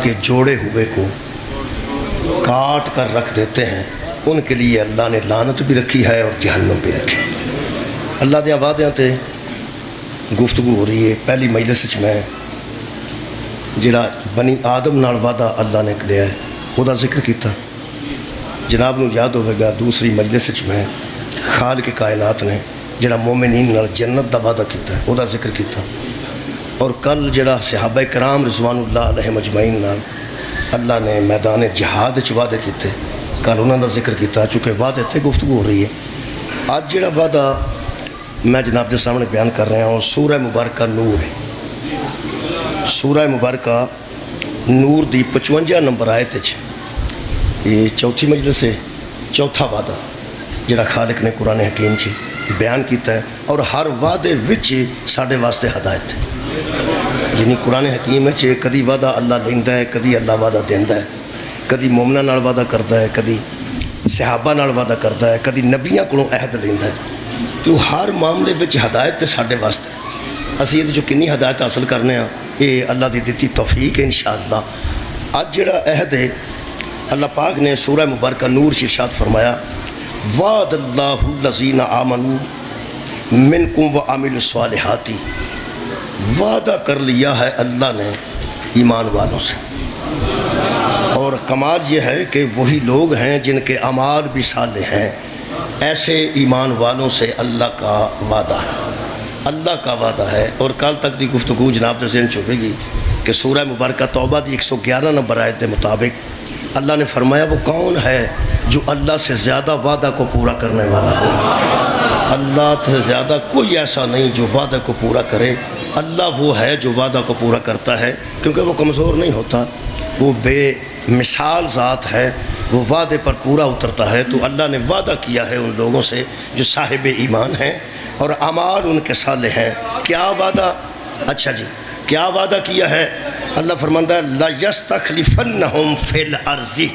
کے جوڑے ہوئے کو کاٹ کر رکھ دیتے ہیں ان کے لیے اللہ نے لعنت بھی رکھی ہے اور جہنم بھی رکھی۔ اللہ دے وعدیاں تے گفتگو ہو رہی ہے۔ پہلی مجلس میں جڑا بنی آدم نال وعدہ اللہ نے کیا ہے وہ دا ذکر کیتا، جناب نو یاد ہوئے گا دوسری مجلس میں خالق کائنات نے جڑا مومنین نال جنت دا وعدہ کیتا ہے وہ دا ذکر کیتا، اور کل جڑا صحابہ کرام رضوان اللہ علیہ مجمعین نال اللہ نے میدان جہاد چ وعدے کیتے کل انہوں دا ذکر کیتا، چونکہ وعدے تے گفتگو ہو رہی ہے۔ آج جڑا وعدہ میں جناب کے سامنے بیان کر رہا ہوں سورہ مبارکہ نور ہے۔ سورہ مبارکہ نور دی 55 نمبر آیت یہ چوتھی مجلس ہے، چوتھا وعدہ جڑا خالق نے قرآن حکیم چ بیان کیتا ہے، اور ہر وعدے وچ ساڈے واسطے ہدایت ہے۔ یعنی قرآن حکیم ہے کدی وعدہ اللہ لیندا ہے، کدی اللہ وعدہ دیندا ہے، کدی مومناں نال وعدہ کرتا ہے، کدی صحابہ نال وعدہ کرتا ہے، کدی نبیاں کولوں عہد لیندا ہے۔ تو ہر معاملے وچ ہدایت تے ساڈے واسطے اسی یہ جو کنی ہدایت حاصل کرنے ہاں یہ اللہ دی دتی توفیق ہے انشاءاللہ۔ اج جڑا عہد ہے اللہ پاک نے سورہ مبارکہ نور سے ارشاد فرمایا وعد اللہ الذین آمنوا منکم وعملوا الصالحات، وعدہ کر لیا ہے اللہ نے ایمان والوں سے، اور کمال یہ ہے کہ وہی لوگ ہیں جن کے اعمال بھی صالح ہیں، ایسے ایمان والوں سے اللہ کا وعدہ ہے، اللہ کا وعدہ ہے۔ اور کل تک دی گفتگو جناب دے ذہن چھپے گی کہ سورہ مبارکہ توبہ دی 111 نمبر آیت کے مطابق اللہ نے فرمایا وہ کون ہے جو اللہ سے زیادہ وعدہ کو پورا کرنے والا ہو۔ اللہ سے زیادہ کوئی ایسا نہیں جو وعدہ کو پورا کرے، اللہ وہ ہے جو وعدہ کو پورا کرتا ہے، کیونکہ وہ کمزور نہیں ہوتا، وہ بے مثال ذات ہے، وہ وعدے پر پورا اترتا ہے۔ تو اللہ نے وعدہ کیا ہے ان لوگوں سے جو صاحب ایمان ہیں اور اعمال ان کے صالح ہیں۔ کیا وعدہ؟ اچھا جی کیا وعدہ کیا ہے؟ اللہ فرماتا ہے لَيَسْتَخْلِفَنَّهُمْ فِي الْأَرْضِ،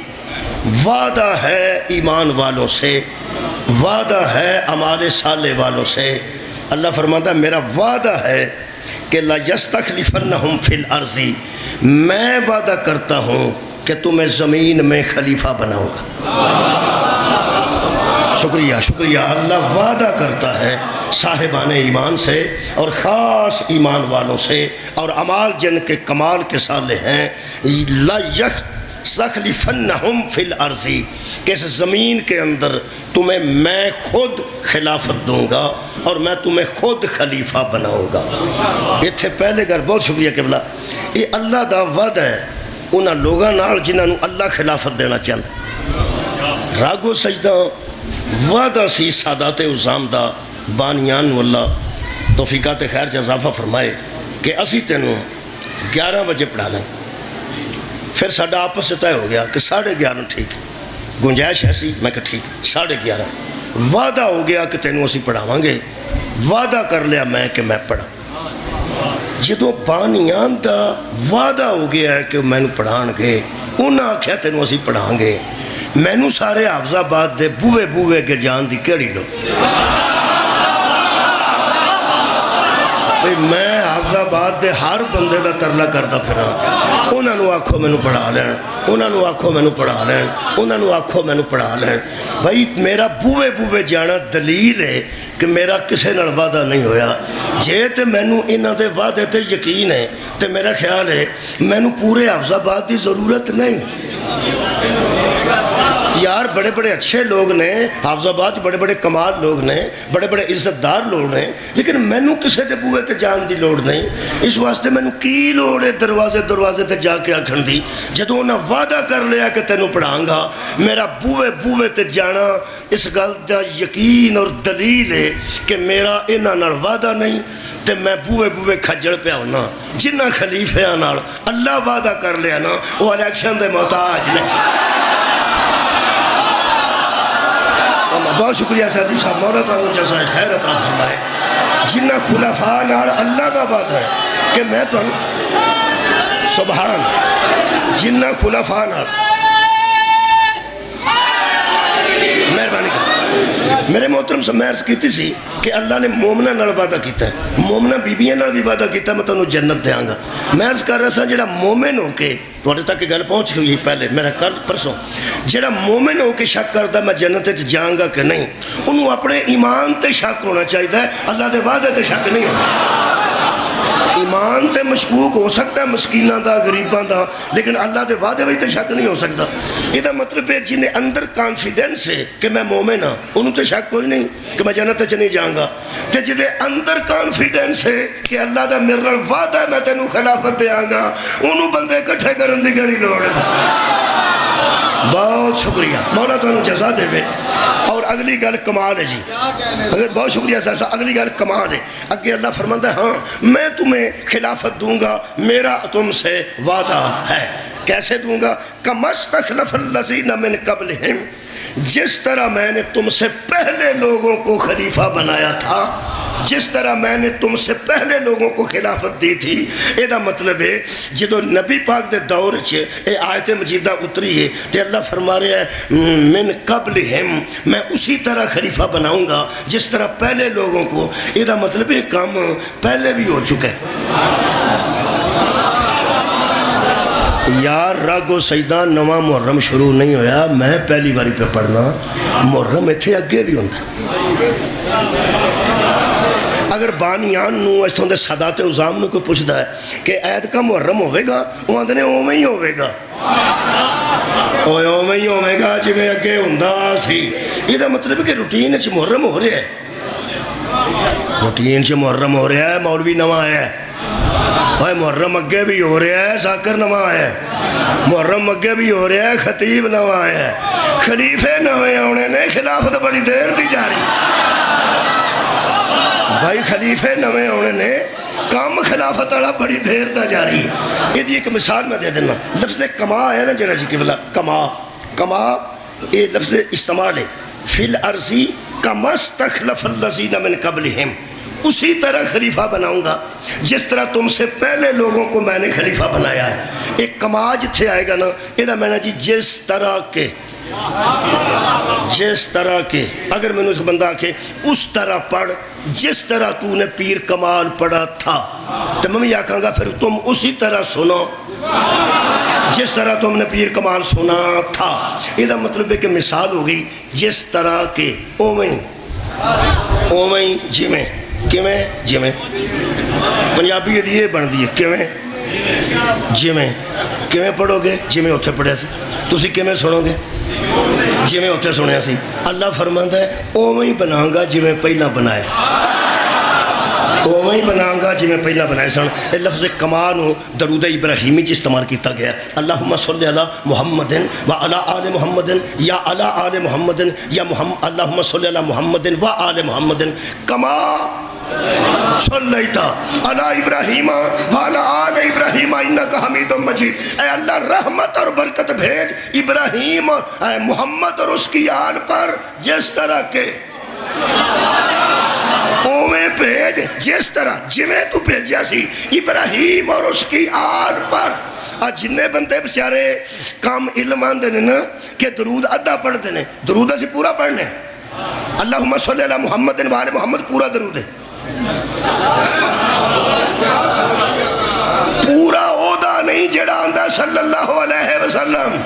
وعدہ ہے ایمان والوں سے، وعدہ ہے اعمال صالح والوں سے۔ اللہ فرماتا ہے میرا وعدہ ہے کہ لَيَسْتَخْلِفَنَّهُمْ فِي الْأَرْضِ، میں وعدہ کرتا ہوں کہ تمہیں زمین میں خلیفہ بناؤں گا۔ شکریہ شکریہ۔ اللہ وعدہ کرتا ہے صاحبان ایمان سے اور خاص ایمان والوں سے اور اعمال جن کے کمال کے صالح ہیں، لَيَسْتَخْلِفَنَّهُمْ فِي الْأَرْضِ، کہ اس زمین کے اندر تمہیں میں خود خلافت دوں گا اور میں تمہیں خود خلیفہ بناؤں گا۔ اتھے پہلے گھر بہت شکریہ قبلہ، یہ اللہ دا وعدہ ہے انہاں لوگاں نال جنہاں نو اللہ خلافت دینا چاہتا۔ راگو سجدہ وعدہ سی سادات عظام دا بانیان واللہ توفیقات خیر چا اضافہ فرمائے کہ اسی تینوں 11 بجے پڑھا لیں، پھر ساڈا آپس سے طے ہو گیا کہ 11:30 ٹھیک، گنجائش ایسی میں کہ ٹھیک 11:30 وعدہ ہو گیا کہ تینوں اسی پڑھاواں گے، وعدہ کر لیا میں کہ میں پڑھا۔ جدوں بانیان دا وعدہ ہو گیا ہے کہ میں نو پڑھان گے، انہاں آکھیا تینوں اسی پڑھان گے، میں نو سارے حافظ آباد دے بوے بوے کے جان دی کیڑی لو، میں حافظ آباد دے ہر بندے دا ترلا کرتا پھرا، انہاں نو آکھو میں نو پڑھا لین، انہاں نو آکھو میں نو پڑھا لین، انہاں نو آکھو میں نو پڑھا لین۔ بھائی میرا بوے بوے جانا دلیل ہے کہ میرا کسے نال وعدہ نہیں ہویا۔ جے تے میں نو انہاں دے وعدے تے یقین ہے تے میرا خیال ہے میں نو پورے حافظ آباد دی ضرورت نہیں۔ یار بڑے بڑے اچھے لوگ نے حافظ آباد بڑے بڑے کمال لوگ نے، بڑے بڑے عزت دار لوگ نے، لیکن میں نو کسے دے بوئے تے جان دی لوڑ نہیں۔ اس واسطے میں نو کی لوڑ ہے دروازے دروازے تے جا کے آکھن دی، جدوں انہاں وعدہ کر لیا کہ تینوں پڑھاں گا، میرا بوئے بوئے تے جانا اس گل دا یقین اور دلیل ہے کہ میرا انہاں نال وعدہ نہیں تے میں بوئے بوئے کھجڑ پہ ہونا۔ جنہ خلیفیاں نال اللہ وعدہ کر لیا نا وہ الیکشن دے محتاج نے۔ بہت شکریہ سادی صاحب، مولا تعالیٰ جزائے خیر عطا فرمائے۔ جنہ خلفاء نال اللہ کا وعدہ ہے کہ میں تو سبحان، جنہ خلفاء نال مہربانی کر میرے محترم سے میں عرض کیتی سی کہ اللہ نے مومنہ نال وعدہ کیتا ہے، مومنہ بیبیاں نال بھی وعدہ کیتا ہے میں تانوں جنت دیاں گا۔ میں عرض کر رہا سا جڑا مومن ہو کے تھوڑے تک گل پہنچ گئی پہلے میرا کل پرسوں جڑا مومن ہو کے شک کرتا میں جنت جاؤں گا کہ نہیں انہوں اپنے ایمان تے شک ہونا چاہیے اللہ دے وعدے تے شک نہیں ہونا ایمان تے مشکوک ہو سکتا ہے مسکیناں دا غریباں دا لیکن اللہ دے وعدے وچ تے شک نہیں ہو سکتا یہ دا مطلب ہے جنہیں اندر کانفیڈنس ہے کہ میں مومن ہاں انہوں تے شک کوئی نہیں کہ میں جنت تے نہیں جاؤں گا تے جنہیں اندر کانفیڈنس ہے کہ اللہ دا میرے نال وعدہ ہے میں تینوں خلافت دیاں گا انہوں بندے اکٹھے کرن دی گڑی لوڑ ہے بہت شکریہ مولا تو انہوں جزا دے بے اور اگلی گل کمال ہے جی اگر بہت شکریہ صاحب اگلی گل کمال ہے اگے اللہ فرماتا ہے ہاں میں تمہیں خلافت دوں گا میرا تم سے وعدہ ہے کیسے دوں گا کَمَسْتَخْلَفَ الَّذِينَ مِن قَبْلِهِمْ جس طرح میں نے تم سے پہلے لوگوں کو خلیفہ بنایا تھا جس طرح میں نے تم سے پہلے لوگوں کو خلافت دی تھی یہ دا مطلب ہے جدو نبی پاک دے دور چھے اے آیت مجیدہ اتری ہے تے اللہ فرما رہا ہے من قبلہم میں اسی طرح خلیفہ بناؤں گا جس طرح پہلے لوگوں کو یہ دا مطلب ہے کام پہلے بھی ہو چکا ہے یار رگ و سجدہ نواں محرم شروع نہیں ہویا میں پہلی باری پہ پڑھنا محرم اتھے اگے بھی ہوندہ اگر بانیان نو اس دے صدات عظام نو کوئی پوچھتا ہے کہ عید کا محرم ہوئے گا وہ آندھنے اومیں ہی ہوئے گا اومیں ہی ہوئے گا جی میں اگے ہوندہ سی یہ دا مطلب ہے کہ روٹین چھ محرم ہو رہا ہے روٹین چھ محرم ہو رہا ہے مولوی نواں ہے محرم اگے بھی ہو رہا ہے ذاکر نواں ہے محرم اگے بھی ہو رہا ہے خطیب نواں ہے خلیفے نویں ہونے نے خلافت بڑی دیر دی جا رہی بھائی خلیفے نویں ہونے نے کام خلافت والا بڑی دیر دا جا رہی یہ دی ایک مثال میں دے دینا لفظ کما ہے نا جنہ جی قبلہ کما یہ لفظ استعمال ہے فی الارضی کَمَسْتَخْلَفَ الَّذِينَ مِن قَبْلِهِمْ اسی طرح خلیفہ بناؤں گا جس طرح تم سے پہلے لوگوں کو میں نے خلیفہ بنایا ہے ایک کماج تھے آئے گا نا یہ میں نے جی جس طرح کے اگر میں نے اس بندہ کہ اس طرح پڑھ جس طرح تو نے پیر کمال پڑھا تھا تو میں یہ کہاں گا پھر تم اسی طرح سنو جس طرح تم نے پیر کمال سنا تھا یہ مطلب ہے کہ مثال ہوگی جس طرح کے اومیں جمیں کیویں جمیں پنجابی یہ بن دی ہے کیویں جمیں کیویں پڑھو گے جمیں اتھے پڑھیا سی تسی کیویں سنو گے جمیں اتھے سنیا سی اللہ فرماتا ہے اومیں بناؤں گا جمیں پہلا بنائے اومیں بناؤں گا جمیں پہلا بنائے سن یہ لفظ کمانو درود ابراہیمی جی استعمال کیتا گیا اللہم صلی علی محمد و علی آل محمد یا علی آل محمد یا اللہم صلی علی محمد و آل محمد کما صلیتا علی ابراہیم و علی آل ابراہیم انکا حمید مجید اے اللہ رحمت اور برکت بھیج ابراہیم محمد اور اس کی آل پر جس طرح کے اومیں بھیج جس طرح جمیں تو بھیجیا سی ابراہیم اور اس کی آل پر جنہیں بندے بچارے کام علم آن دینے نا کہ درود ادھا پڑھ دینے درود سے پورا پڑھنے اللہم صلی اللہ محمد و آل محمد پورا درود ہے پورا عہدہ نہیں جڑا آندہ صلی اللہ علیہ وسلم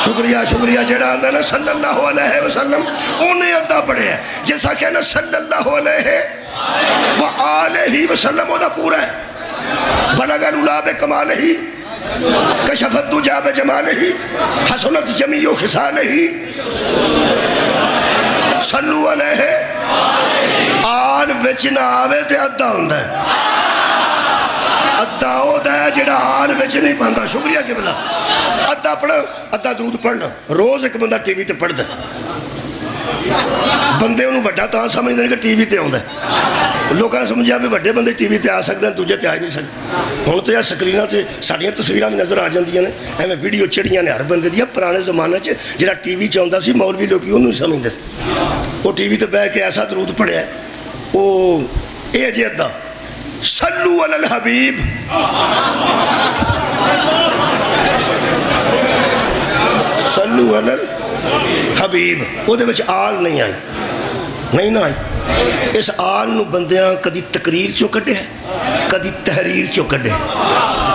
شکریہ جڑا آندہ نا صلی اللہ علیہ وسلم انہیں ادھا پڑھے ہیں جیسا کہ نا صلی اللہ علیہ وآلہ وسلم وہ دا پورا ہے بلغ العلا بکمالہ کشفت دجا بجمالہ حسنت جمیع خصالہ صلو علیہ آل وچ نہ آوے تے ادھا ہوندہ ہے ادھا ہوتا ہے جڑا آل وچ نہیں پہندا شکریہ کہ بلا ادھا پڑھا ادھا درود پڑھنا روز ایک بندہ ٹی وی تے پڑھ دے بندے انہوں وڈا تو سمجھ دیں کہ ٹی وی تے ہوندہ ہے لوگوں نے سمجھا بھی وڈے بندے ٹی وی تے آ سکتے ہیں تجھے تے آ نہیں سکتے ہوں تو یہ سکرینہ تے ساڑیاں تصویریں بھی نظر آ جاندیاں نے ایمیں ویڈیو چڑیاں نے ہر بندے دیا پرانے زمانہ چے جڑا ٹی وی چاہندہ سی مولوی لوگی انہوں سمجھ دے وہ ٹی وی تے بے کے ایسا درود پڑھے ہے وہ اے جی ادھا صلو علی الحبیب صلو علی الحبیب وہ دے بچ آل نہیں آئی نہیں نہ آئی اس آل نو بندیاں کدی تقریر چو کٹے ہے کدی تحریر چو کڈے.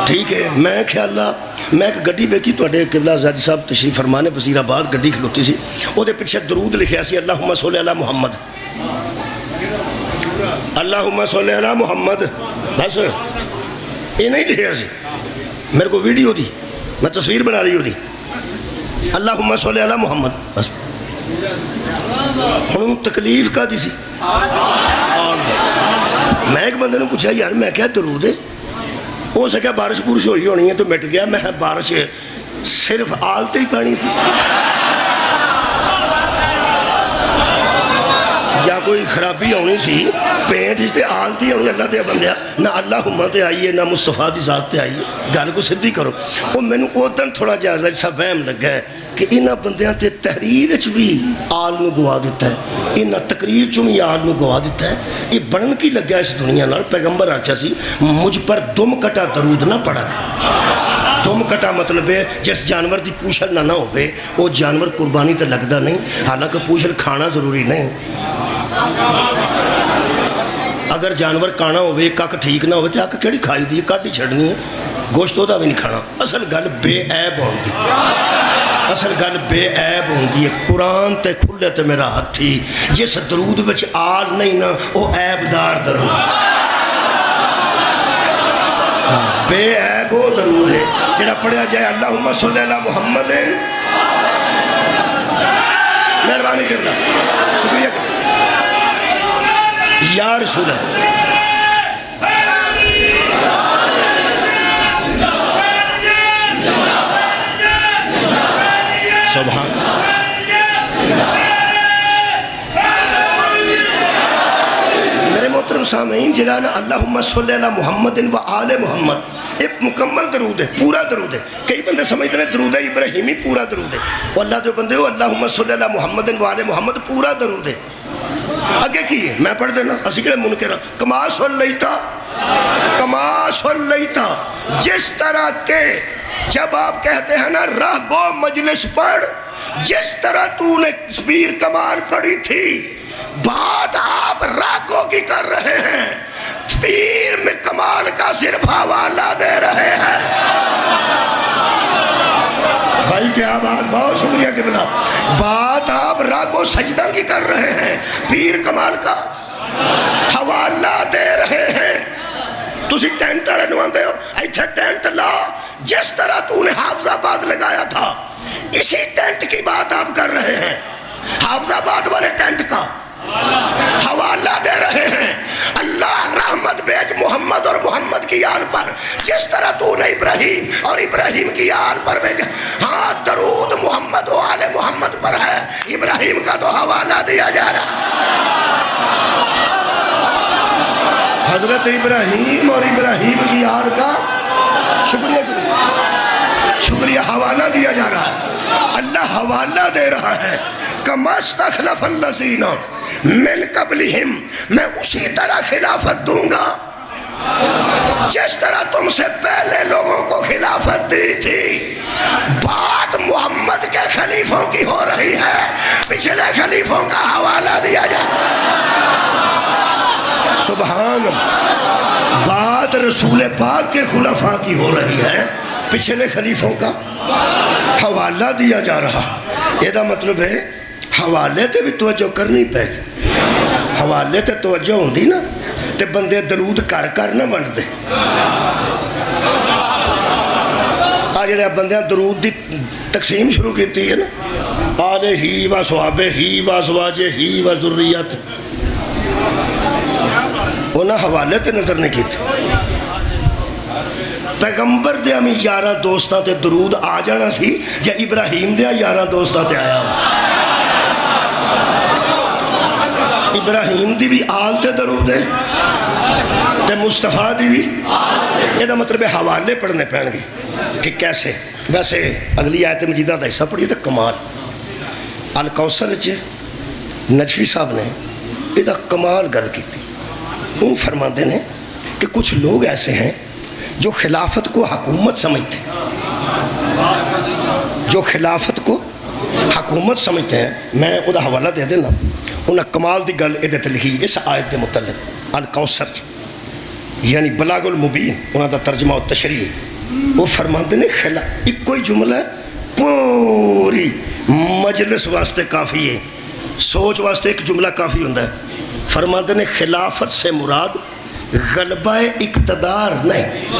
ٹھیک ہے. میں خیالہ میں ایک گڈی ویکھی تواڈے قبلہ زادی صاحب تشریف فرمانے وزیر آباد گڈی کھلوتی سی, وہ دے پیچھے درود لکھیا سی اللہم صلی علی محمد, اللہم صلی علی محمد, بس یہ نہیں لکھیا سی. میرے کو ویڈیو دی, میں تصویر بنا رہی ہو دی, اللہم صلی علی محمد بس. ہوں تکلیف کا دی سی آل دی. میں ایک بندے نے پوچھا یار میں کیا درود ہے, ہو سکیا بارش پورش ہوئی ہونی ہے تو مٹ گیا. میں بارش صرف آلتے ہی پانی سی یا کوئی خرابی ہونی سی پینٹ جتے آلتی ہونی. اللہ تے بندیا نہ اللہم تے آئیے نہ مصطفیٰ دی ذات تے آئیے, گل کو صدی کرو. وہ میں نے ادھر تھوڑا جائزہ جیسا وہم لگا ہے کہ انہاں بندیاں تے تحریر چ بھی آل نو گوا دیتا ہے, انہاں تقریر چ بھی آل نو گوا دیتا ہے. یہ بنن کی لگا اس دنیا نال. پیغمبر آکھیا سی مجھ پر دم کٹا درود نہ پڑھا کر. دم کٹا مطلب ہے جس جانور دی پوچھل نہ ہوئے وہ جانور قربانی تے لگدا نہیں, حالانکہ پوچھل کھانا ضروری نہیں. اگر جانور کانا ہوئے کک ٹھیک نہ ہوئے تو اک کیڑی کھائی دی, کاٹی چھڑنی ہے, گوشت دا بھی نہیں کھانا. اصل گل بے عیب ہوندی, اصل گل بے عیب ہوندی ہے. قرآن تے کھلے تے میرا ہتھی, جس درود وچ آل نہیں نا وہ عیب دار درود, بے عیب وہ درود ہے جنہا پڑھیا جائے اللہم صلی علی محمد. مہربانی کرنا, شکریہ کرنا یا رسول اللہ. سبحان میرے محترم سامعین, جنہاں نا اللہم صلی علی محمد و آل محمد ایک مکمل درود ہے, پورا درود ہے. کئی بندے سمجھتے ہیں درود ابراہیمی پورا درود ہے. وہ اللہ جو بندے ہو اللہم صلی علی محمد و آل محمد پورا درود ہے. اگے کی ہے میں پڑھ دینا, اسی کے لئے منکر ہاں. کما صلیتا, جس طرح کے جب آپ کہتے ہیں نا رہ گو مجلس پڑھ, جس طرح تو نے پیر کمال پڑھی تھی, بات آپ راگوں کی کر رہے ہیں, پیر میں کمال کا صرف حوالہ دے رہے ہیں. بھائی کیا بات, بہت شکریہ کہ بنا. بات آپ راگو سجدہ کی کر رہے ہیں, پیر کمال کا حوالہ دے رہے ہیں. تسی ٹینٹ اڑے نواندے ہو, ایتھے ٹینٹ لا, جس طرح تو نے حافظ آباد لگایا تھا اسی ٹینٹ کی بات آپ کر رہے ہیں. حافظ آباد والے ٹینٹ کا حوالہ دے رہے ہیں. اللہ رحمت بیج محمد اور محمد کی آل پر, جس طرح تو نے ابراہیم اور ابراہیم کی آل پر بھیجا. ہاں درود محمد و آل محمد پر ہے, ابراہیم کا تو حوالہ دیا جا رہا. حضرت ابراہیم اور ابراہیم کی آل کا شکریہ حوالہ دیا جا رہا ہے. اللہ حوالہ دے رہا ہے. کما استخلف الذین من قبلہم, میں اسی طرح خلافت دوں گا جس طرح تم سے پہلے لوگوں کو خلافت دی تھی. بات محمد کے خلیفوں کی ہو رہی ہے, پچھلے خلیفوں کا حوالہ دیا جا رہا ہے. سبحان اللہ. بات رسول پاک کے خلفاء کی ہو رہی ہے, پچھلے خلیفوں کا حوالہ دیا جا رہا. یہ مطلب ہے حوالے تے بھی توجہ کرنی پہ گی. حوالے تے توجہ ہوندی نا تے بندے درود کر کر نہ ونڈ دے. آج جڑے بندیاں درود دی تقسیم شروع کیتی ہے نا, آلہ ہی و صحابہ ہی و ازواج ہی و ذریت, انہاں حوالے تے نظر نہیں کیتی. پیغمبر دے ہمیں 11 دوستاں تے درود آ جانا سی جا ابراہیم دے 11 دوستاں تے آیا ہوا. ابراہیم دی بھی آل تے درود ہے تے مصطفیٰ دی بھی. یہ مطلب حوالے پڑھنے پہن گے کہ کیسے. ویسے اگلی آیت مجیدہ دا حصہ پڑھیے تو کمال. الکوثر چ نجفی صاحب نے یہ کمال گل کی تھی. ان فرماندے نے کہ کچھ لوگ ایسے ہیں جو خلافت کو حکومت سمجھتے ہیں, جو خلافت کو حکومت سمجھتے ہیں. میں وہ حوالہ دے دینا, انہیں کمال دی گل یہ لکھی اس آیت دے متعلق. الکوثر یعنی بلاغ المبین انہوں دا ترجمہ و تشریح وہ فرماتے نے ایک کوئی جملہ پوری مجلس واسطے کافی ہے سوچ واسطے ایک جملہ کافی ہوندہ ہے فرماتے نے خلافت سے مراد غلبہ اقتدار نہیں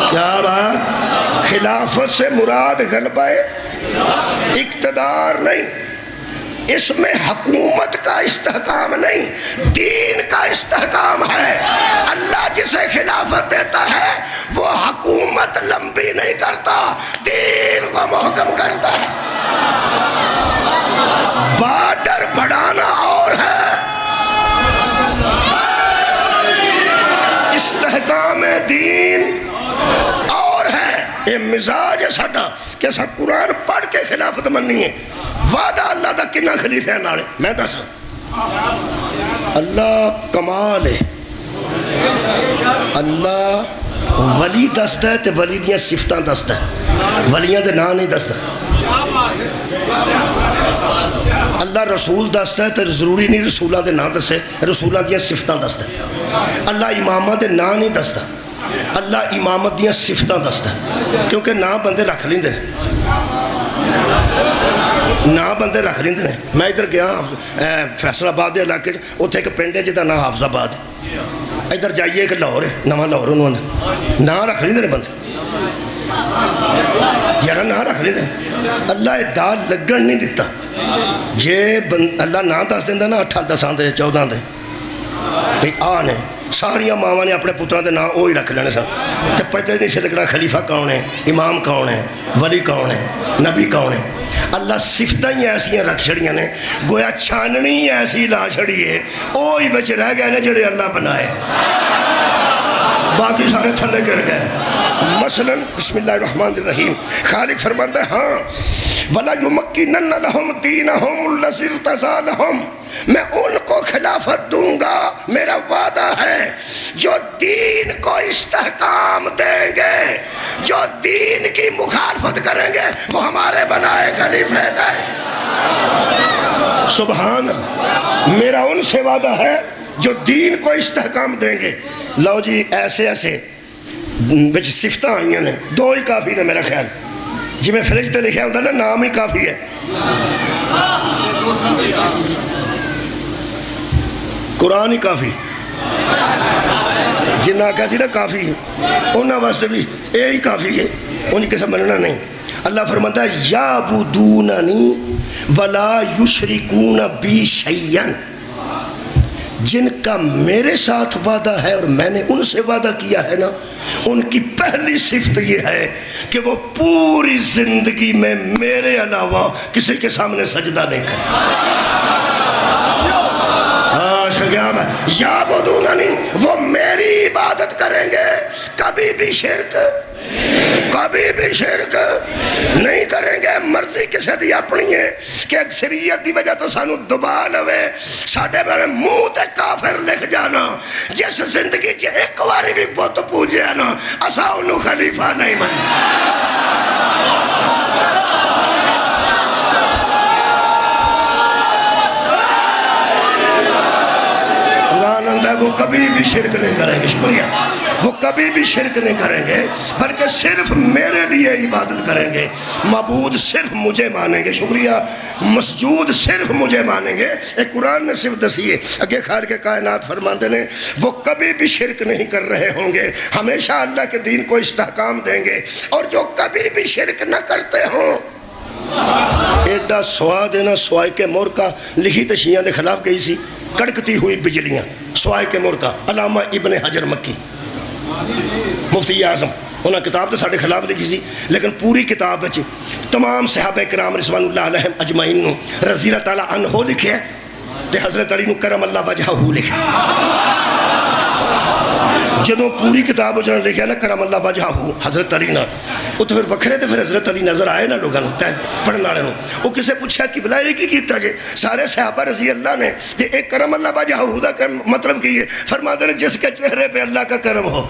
کیا بات خلافت سے مراد غلبہ اقتدار نہیں اس میں حکومت کا استحکام نہیں دین کا استحکام ہے اللہ جسے خلافت دیتا ہے وہ حکومت لمبی نہیں کرتا دین کو محکم کرتا ہے بارڈر بڑھانا اور ہے استحکام دین اور ہے یہ مزاج ہے ساڈا کہ سا قرآن پڑھ کے خلافت مننی ہے وعدہ اللہ دا کنا خلیفہ ہے نالے میں دس اللہ کمال ہے اللہ ولی دستا ہے تے ولی دیاں صفتاں دستا ہے ولیاں دے نا نہیں دستا اللہ رسول دستا ہے تے ضروری نہیں رسولہ دے نا دسے رسولہ دیاں صفتاں دستا ہے اللہ امامہ دے نا نہیں دستا اللہ امامت دیاں صفتاں دستا ہے کیونکہ نا بندے رکھ لیں دے نا بندے رکھ لیں دے میں ادھر گیا فیصل آباد دے علاقے اتھے ایک پنڈے جدا نا حافظ آباد ادھر جائیے ایک لاہور ہے نواں لاہور انہوں نے نا رکھ لیں دے بندے یارا نا رکھ لیں دے اللہ دال لگن نہیں دیتا جے اللہ نا دس دیندہ نا 8 10 دے 14 دے بھئی آنے ساریاں ماما نے اپنے پتران دے نا وہی رکھ لینے سن تے پتہ نہیں سے لگنا خلیفہ کون ہے امام کون ہے ولی کون ہے نبی کون ہے اللہ صفتیں ہی ایسی رکھ چھڑیاں نے گویا چھاننی ایسی لا چھڑی ہے اوہی بچ رہ گئے نے جڑے اللہ بنائے باقی سارے تھلے گر گئے مثلا بسم اللہ الرحمن الرحیم خالق فرماندہ ہے ہاں وَلَا يُمَكِّنَنَّ لَهُمْ دِينَهُمُ الَّذِي ارْتَضَىٰ لَهُمْ میں ان کو خلافت دوں گا میرا وعدہ ہے جو دین کو استحکام دیں گے جو دین کی مخالفت کریں گے وہ ہمارے بنائے خلیفہ نہیں سبحان اللہ میرا ان سے وعدہ ہے جو دین کو استحکام دیں گے لو جی ایسے ایسے بچ صفتہ آئیں نے دو ہی کافی نے میرا خیال جی میں فریج تے لکھا ہوتا نا نام ہی کافی ہے قرآن ہی کافی جنہ کہا نا کافی ہے انہاں واسطے بھی اے ہی کافی ہے انہیں کسا مننا نہیں اللہ فرماتا ہے یعبدوننی ولا یشرکون بی شیئا جن کا میرے ساتھ وعدہ ہے اور میں نے ان سے وعدہ کیا ہے نا ان کی پہلی صفت یہ ہے کہ وہ پوری زندگی میں میرے علاوہ کسی کے سامنے سجدہ نہیں کرے یعبدوننی وہ میری عبادت کریں گے کبھی بھی شرک نہیں کریں گے مرضی کسے دی اپنی ہے کہ اکثریت دی وجہ تو سانو دبا لوے ساڑھے میرے منہ تے کافر لکھ جانا جس زندگی چے ایک واری بھی بت پوجے نا اسا انہوں خلیفہ نہیں من قرآن اندہ وہ کبھی بھی شرک نہیں کریں گے شکریہ وہ کبھی بھی شرک نہیں کریں گے بلکہ صرف میرے لیے عبادت کریں گے معبود صرف مجھے مانیں گے شکریہ مسجود صرف مجھے مانیں گے ایک قرآن نے صرف دسی ہے اگے خالق کے کائنات فرماندے نے وہ کبھی بھی شرک نہیں کر رہے ہوں گے ہمیشہ اللہ کے دین کو استحکام دیں گے اور جو کبھی بھی شرک نہ کرتے ہوں ایڈا سوا دینا سوائے کے مور کا لکھی تشیعہ دے خلاف گئی سی کڑکتی ہوئی بجلیاں سوائے کے مور کا علامہ ابن حجر مکی مفتی اعظم انہاں کتاب تو ساڑھے خلاف لکھی سی لیکن پوری کتاب بچ تمام صحابہ کرام رضوان اللہ علیہم اجمعین رضی اللہ تعالیٰ عنہ لکھے تے حضرت علی نو کرم اللہ وجہہ لکھے جدوں پوری کتاب جنہوں نے لکھا نا کرم اللہ وجہہ حضرت علی نا وہ تو پھر وکھرے تھے پھر حضرت علی نظر آئے نا لوگاں پڑھنا رہے وہ کسے پوچھا کہ بلا ایک ہی کیتا جے سارے صحابہ رضی اللہ نے کہ ایک کرم اللہ وجہہ دا مطلب کی ہے فرماتے ہیں جس کے چہرے پہ اللہ کا کرم ہو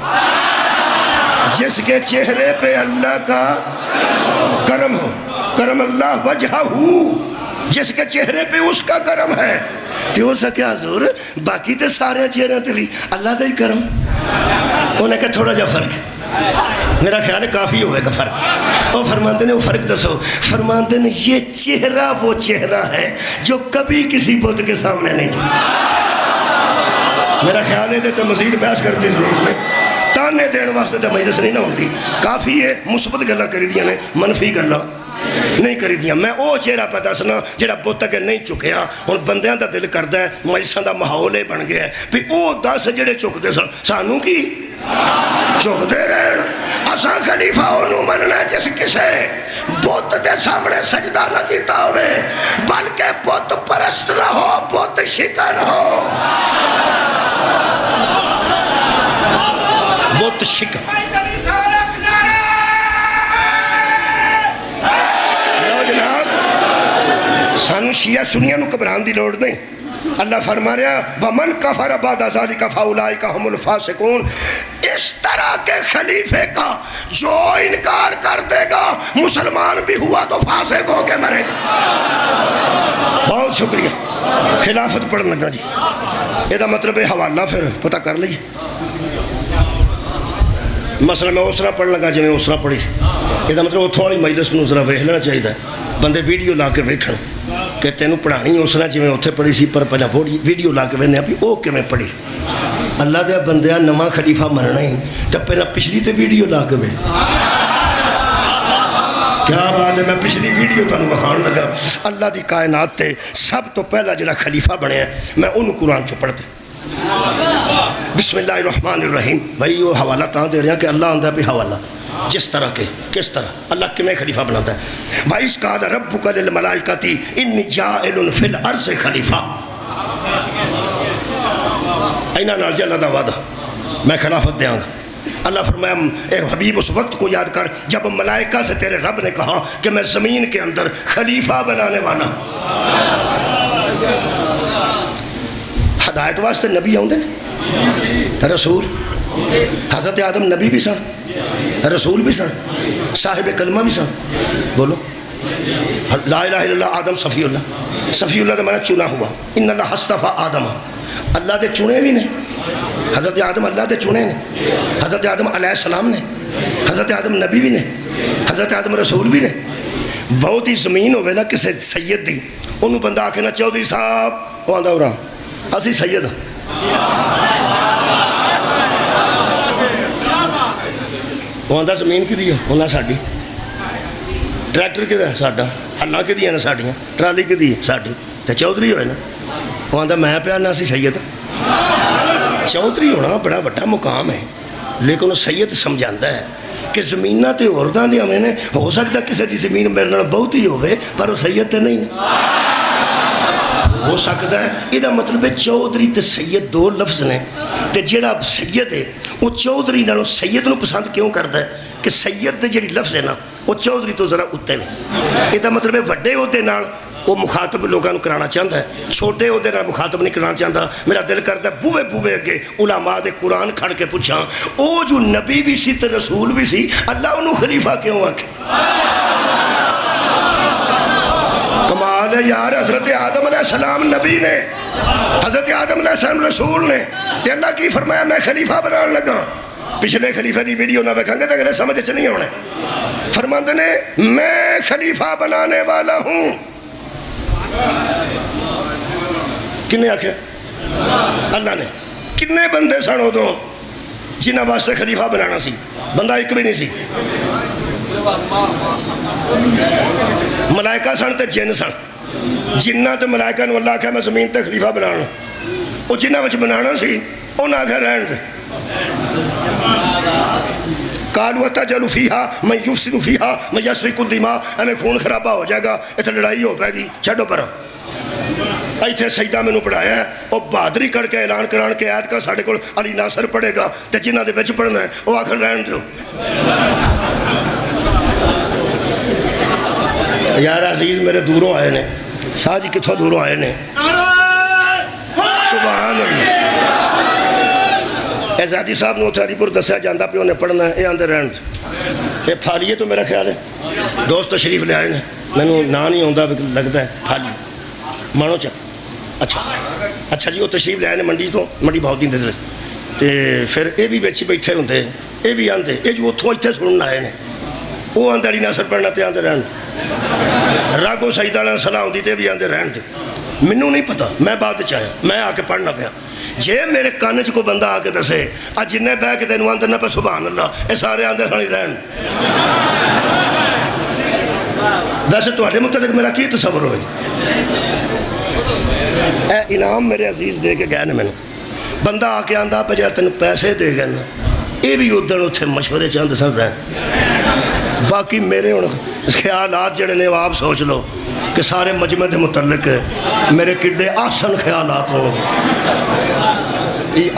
جس کے چہرے پہ اللہ کا کرم ہو کرم اللہ وجہہ جس کے چہرے پہ اس کا کرم ہے تو ہو سکیا حضور باقی تے سارے چہرے تے بھی اللہ دا ہی کرم. انہیں کہا تھوڑا جا فرق میرا خیال ہے کافی ہوئے گا فرق. وہ فرماتے ہیں وہ فرق دسو. فرماتے ہیں یہ چہرہ وہ چہرہ ہے جو کبھی کسی بت کے سامنے نہیں جھکا. میرا خیال ہے تو مزید بحث کرنے کی ضرورت نہیں. تانے دین واسطے تو مجلس نہیں نہ ہوتی. کافی ہے مثبت گلاں کری دیاں نے منفی گلاں نہیں کری دیاں. میں او چہرہ پہ دسنا جڑا بت اگے نہیں چکیا. ہن بندیاں دا دل کردا ہے مجلساں دا ماحول یہ بن گیا ہے بھی او 10 جڑے چکدے سن سانوں کی چکدے رہن. اساں خلیفہ انہوں مننا جس کسے بت دے سامنے سجدہ نہ کیتا ہوئے بلکہ بت پرست نہ ہو بت شکن ہو. بت شکن سانو شیعہ سنیاں نو گھبران دی لوڑ نہیں. اللہ فرما رہا وَمَنْ كَفَرَ بَعْدَ ذَلِكَ فَأُولَٰئِكَ هُمُ الْفَاسِقُونَ. اس طرح کے خلیفے کا جو انکار کر دے گا مسلمان بھی ہوا تو فاسق ہو کے مرے گا. بہت شکریہ. خلافت پڑھن لگا جی. یہ دا مطلب ہے حوالہ پھر پتہ کر لئیے. مثلا میں اسرا پڑھ لگا جی میں اسرا پڑھی. یہ دا مطلب وہ تھوڑی مجلس نو ذرا ویکھ لینا چاہیے. بندے ویڈیو لا کے ویکھن کہ تینوں پڑھانی اسرا جی میں اتھے پڑھی سی پر پہلے ویڈیو لا کے ویکھنے بھی او کیویں پڑھی. اللہ دے بندیاں نواں خلیفہ مننا ہی تے پہلا پچھلی تے ویڈیو لا کے ویکھ. کیا بات ہے. میں پچھلی ویڈیو تانوں وکھاؤن لگا. اللہ دی کائنات تے سب تو پہلا جڑا خلیفہ بنیا میں انہوں قرآن چ پڑھ دے. بسم اللہ الرحمن الرحیم. بھائی وہ حوالہ تاں دے رہے ہیں کہ اللہ آندہ بھی حوالہ جس طرح کے کس طرح اللہ کمیں خلیفہ بناتا ہے. وَإِذْ قَالَ رَبُّكَ لِلْمَلَائِكَةِ إِنِّي جَاعِلٌ فِي الْأَرْضِ خلیفہ. اینا نال جل دا وعدہ میں خلافت دیاں گا. اللہ فرمایا اے حبیب اس وقت کو یاد کر جب ملائکہ سے تیرے رب نے کہا کہ میں زمین کے اندر خلیفہ بنانے والا ہوں. ہدایت واسطے نبی آؤں دے رسول. حضرت آدم نبی بھی سن رسول بھی سن صاحب کلمہ بھی سن. بولو لا الہ الا اللہ. آدم صفی اللہ. صفی اللہ کا معنی چنا ہوا. ان اللہ اصطفیٰ آدم. اللہ دے چنے بھی نے. حضرت آدم اللہ دے چنے نے. حضرت آدم علیہ السلام نے. حضرت آدم نبی بھی نے. حضرت آدم رسول بھی نے. بہت ہی زمین ہوئے نا کسے سید دی انہوں بندہ آکھے نا چودھری صاحب وہ آندہ ہو رہا اسی سید وہ آندہ زمین کی دیا انہاں ساڑھی ٹریکٹر کی دیا ساڑھا ہلّا کی دیا نا ساڑھیاں ٹرالی کی دیا ساڑھی تو چودھری ہوئے نا وہ آندہ میں پیانا سی سید. چودھری ہونا بڑا بڑا مقام ہے لیکن وہ سید سمجھاندہ ہے کہ زمینہ تے عورداں دیا میں نے ہو سکتا کسی دی زمین میرے نال بہت ہی ہوئے پر وہ سید تے نہیں ہو سکتا ہے. یہ مطلب ہے چودھری تے سید دو لفظ نے تے جڑا سید ہے وہ چودھری نالوں سید نو پسند کیوں کرتا ہے کہ سید دے جڑی لفظ ہے نا وہ چودھری تو ذرا اتے نے. یہ مطلب ہے وڈے عہدے نال وہ مخاطب لوگوں کو کرانا چاہتا ہے چھوٹے عہدے نال مخاطب نہیں کرانا چاہتا. میرا دل کرتا ہے بوئے بوئے اگے علماء دے قرآن کھڑ کے پوچھاں او جو نبی بھی سی تے رسول بھی سی اللہ انہوں خلیفہ کیوں آکے. کمال ہے یار. حضرت آدم علیہ السلام نبی نے حضرت آدم علیہ السلام رسول نے تے اللہ کی فرمایا میں خلیفہ بنان لگا. پچھلے خلیفہ دی ویڈیو نہ بیکھیں گے تو اگلے سمجھ چ نہیں ہونے. فرماندے نے میں خلیفہ بنانے والا ہوں. کنے آکھے اللہ نے. کنے بندے سن ادوں جنہ واسطے خلیفہ بنانا سی بندہ ایک بھی نہیں سی. ملائکہ سن تے جن سن. جنہ تے ملائکہ نے اللہ آکھا میں زمین تے خلیفہ بنانا وہ جنہ وچ بنانا سی انہاں آکھا رہن دے. قالوا تجعل فيها من يفسد فيها من يسفك الدماء. ہمیں خون خرابہ ہو جائے گا اتنے لڑائی ہو پائے گی چھڈو پر. ایتھے سجدہ میں نو پڑھایا ہے وہ بہادری کر کے اعلان کران کے آیت کا ساڑھے کو علی ناصر پڑھے گا تے جنہ دے وچ پڑھنا ہے وہ آخر رہن دو. یار عزیز میرے دوروں آئے نے. شاہ جی کتھوں دوروں آئے نے. سبحان اللہ. اعزازی صاحب نے اتھے ہری پور دسیا جاندہ پہ انہیں پڑھنا ہے یہ آندے رہن. یہ پھالیے تو میرا خیال ہے دوست تشریف لے آئے نے. میں نے نا نہیں ہوندہ لگتا ہے پھالی مانو چا ਅੱਛਾ ਜੀ, ਉਹ ਤਸ਼ਰੀਫ ਲੈ ਆਏ ਮੰਡੀ ਤੋਂ, ਮੰਡੀ ਬਹੁਤ ਦਿੰਦੇ ਸੀ। ਤੇ ਫਿਰ ਇਹ ਵੀ ਵਿੱਚ ਬੈਠੇ ਹੁੰਦੇ, ਇਹ ਵੀ ਆਂਦੇ, ਇਹ ਜੋ ਉੱਥੋਂ ਇੱਥੇ ਸੁਣਨ ਆਏ ਨੇ, ਉਹ ਆਂਦੇ ਅਲੀ ਨਾਸਰ ਪੜ੍ਹਨਾ ਤੇ ਆਂਦੇ ਰਹਿਣ, ਰਾਗੋ ਸਈਦ ਵਾਲਿਆਂ ਸਲਾਹ ਆਉਂਦੀ ਤੇ ਵੀ ਆਂਦੇ ਰਹਿਣ ਦੇ। ਮੈਨੂੰ ਨਹੀਂ ਪਤਾ, ਮੈਂ ਬਾਅਦ 'ਚ ਆਇਆ, ਮੈਂ ਆ ਕੇ ਪੜ੍ਹਨਾ ਪਿਆ। ਜੇ ਮੇਰੇ ਕੰਨ 'ਚ ਕੋਈ ਬੰਦਾ ਆ ਕੇ ਦੱਸੇ ਆ ਜਿੰਨੇ ਬਹਿ ਕੇ ਤੈਨੂੰ ਆਂਦੇ ਨਾ ਪਾ ਸੁਭਾਨ ਅੱਲਾ, ਇਹ ਸਾਰੇ ਆਂਦੇ ਸਾਣੀ ਰਹਿਣ। ਦੱਸ ਤੁਹਾਡੇ ਮੁਤਲਕ ਮੇਰਾ ਕੀ ਤਸੱਵੁਰ ਹੋਵੇ? ਇਹ ਇਨਾਮ ਮੇਰੇ ਅਜ਼ੀਜ਼ ਦੇ ਕੇ ਗਏ ਨੇ ਮੈਨੂੰ। ਬੰਦਾ ਆ ਕੇ ਆਂਦਾ ਪਾ ਜਿਹੜਾ ਤੈਨੂੰ ਪੈਸੇ ਦੇ ਗਏ ਨਾ, ਇਹ ਵੀ ਉਦਣ ਉੱਥੇ ਮਸ਼ਵਰੇ ਚੱਲਦੇ ਸਨ ਰਹਿਣ। ਬਾਕੀ ਮੇਰੇ ਹੁਣ ਖਿਆਲਾਤ ਜਿਹੜੇ ਨੇ ਉਹ ਆਪ ਸੋਚ ਲਓ کہ سارے مجمع کے متعلق میرے کڈے آسن خیالات ہو.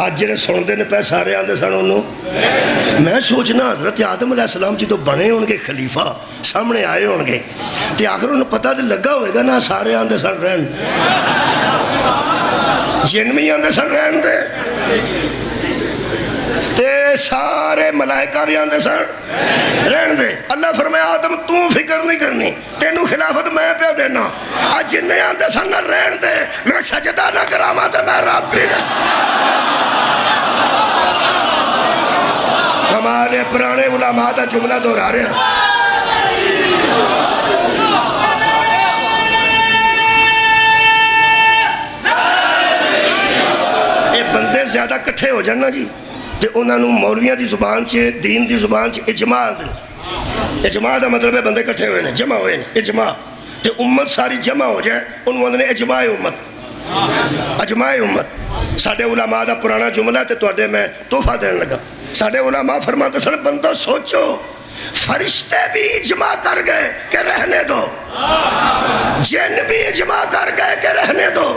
آج جڑے سنتے ہیں پہ سارے آتے سن انہوں میں سوچنا حضرت آدم علیہ السلام جدو بنے ہون گے خلیفہ سامنے آئے ہون گے تو آخر انہوں پتہ تو لگا ہوئے گا نا سارے آتے سن رہن جن بھی آتے سن رہن دے تے سارے ملائکہ بھی آتے سن رہن دے. اللہ فرمایا آدم تو فکر نہیں کرنی تینوں خلافت میں پہ دینا. آج جن آتے سن رہن دے میں سجدہ نہ کراما تو میں رب بھی نہ. ہمارے پرانے علماء دا جملہ دہرا رہے ہیں. یہ بندے زیادہ کٹھے ہو جانا جی تے انہوں نے مولویاں دی زبان چے دین دی زبان چے اجماع دیں. اجماع دا مطلب ہے بندے کٹھے ہوئے ہیں جمع ہوئے ہیں اجماع تے امت ساری جمع ہو جائے انہوں نے اجماع امت اجماع امت. ساڑھے علماء دا پرانا جملہ تے تو اڈے میں تحفہ دین لگا. ساڑھے علماء فرماتے سن بندو سوچو فرشتے بھی اجماع کر گئے کہ رہنے دو جن بھی اجماع کر گئے کہ رہنے دو.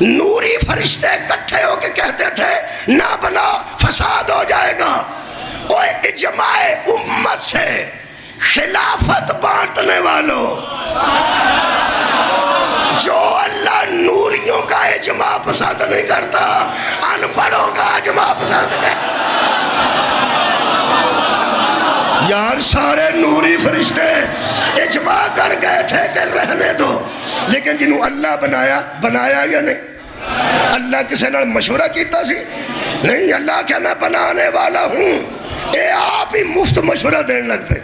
نوری فرشتے کٹھے ہو کے کہتے تھے نہ بنا فساد ہو جائے گا. وہ اجماع امت سے خلافت بانٹنے والوں جو اللہ نوریوں کا اجماع پسند نہیں کرتا ان پڑھوں کا اجماع پسند کرتا. یار سارے نوری فرشتے اجماع کر گئے تھے کہ رہنے دو لیکن جنہوں اللہ بنایا یا نہیں؟ اللہ کسے نال مشورہ کیتا سی نہیں. اللہ کہ میں بنانے والا ہوں اے آپ ہی مفت مشورہ دین لگ پہ.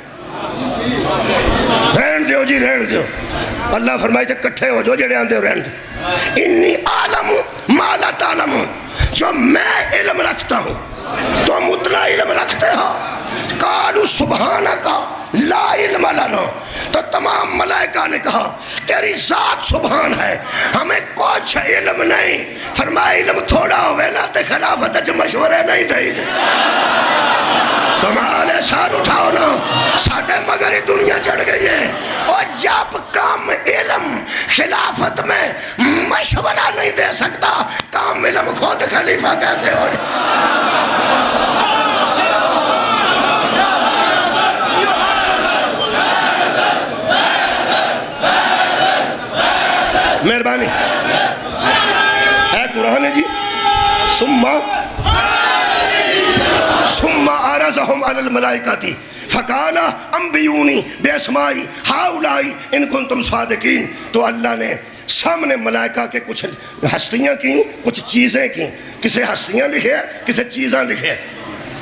رہن دیو جی رہن دیو. اللہ فرمائی تھے کٹھے ہو جو جڑے آن دیو رہن دیو. انی عالم ما لا تعلم جو میں علم رکھتا ہوں تو اتنا علم رکھتے ہو. قالوا سبحانکا لا علم لنا تو تمام ملائکہ نے کہا تیری ذات سبحان ہے ہمیں کچھ علم نہیں. فرمایا علم تھوڑا ہوئے نا تے خلافت جو مشورے نہیں دے دے. تمہارے سار اٹھاؤ نا ساڑھے مگر ہی دنیا چڑھ گئی ہے. اور جب کام علم خلافت میں مشورہ نہیں دے سکتا کام علم خود خلیفہ کیسے ہو جائے. مہربانی اے قرآن ہے جی. ثم عرضهم على الملائکہ فقال انبئونی باسماء ہؤلاء ان کنتم صادقین. تو اللہ نے سامنے ملائکہ کے کچھ ہستیاں کی کچھ چیزیں کی. کسے ہستیاں لکھے کسے چیزاں لکھے.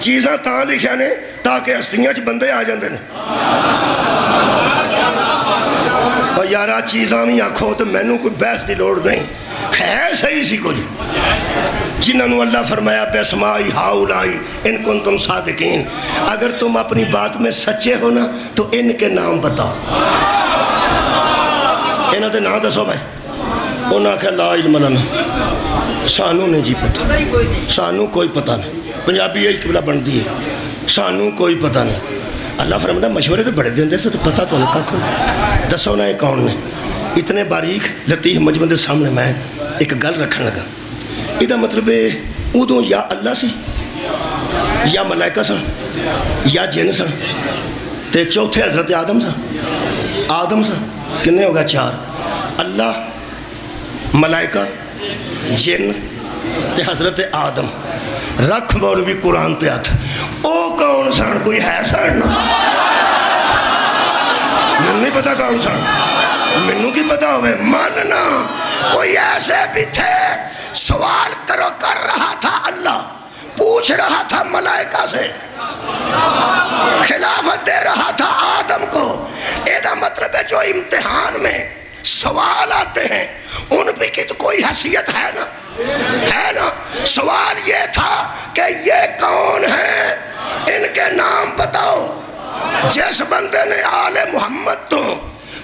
چیزاں تاں لکھے نے تاکہ ہستیاں چ بندے آ جاندے نے. اور یارا چیزاں بھی آکھو تو میں نے کوئی بحث دی لوڑ نہیں ہے صحیح سی کو جی. جنہوں اللہ فرمایا باسماء ہؤلاء ان کنتم صادقین. اگر تم اپنی بات میں سچے ہو نا تو ان کے نام بتاؤ. انہوں نے نام دسو بھائی. انہوں نے کہا لا علم لنا سانو نہیں جی پتہ سانو کوئی پتہ نہیں. پنجابی یہی قبلہ بن دی ہے سانو کوئی پتہ نہیں. اللہ فرماتا مشورے تو بڑے دن دے سے تو پتہ تو نہیں کھو دسو نا یہ کون نے. اتنے باریک لطیف مجمع دے سامنے میں ایک گل رکھن لگا. یہ مطلب ہے ادوں یا اللہ سی یا ملائکہ سن یا جن سن تے چوتھے حضرت آدم سن کنے ہوگا چار. اللہ ملائکہ جن تے حضرت آدم. رکھ مولوی قرآن تے آتا او کون سن کوئی ہے سن میں نہیں پتا کون سن. میں کی پتا ہوئے ماننا کوئی ایسے بھی تھے سوال کر رہا تھا اللہ، پوچھ رہا تھا ملائکہ سے، خلافت دے رہا تھا آدم کو۔ ایدہ مطلب ہے جو امتحان میں سوال آتے ہیں ان بھی کی تو کوئی حیثیت ہے نا، ہے نا۔ سوال یہ تھا کہ یہ کون ہے، ان کے نام بتاؤ۔ جس بندے نے آل محمد تو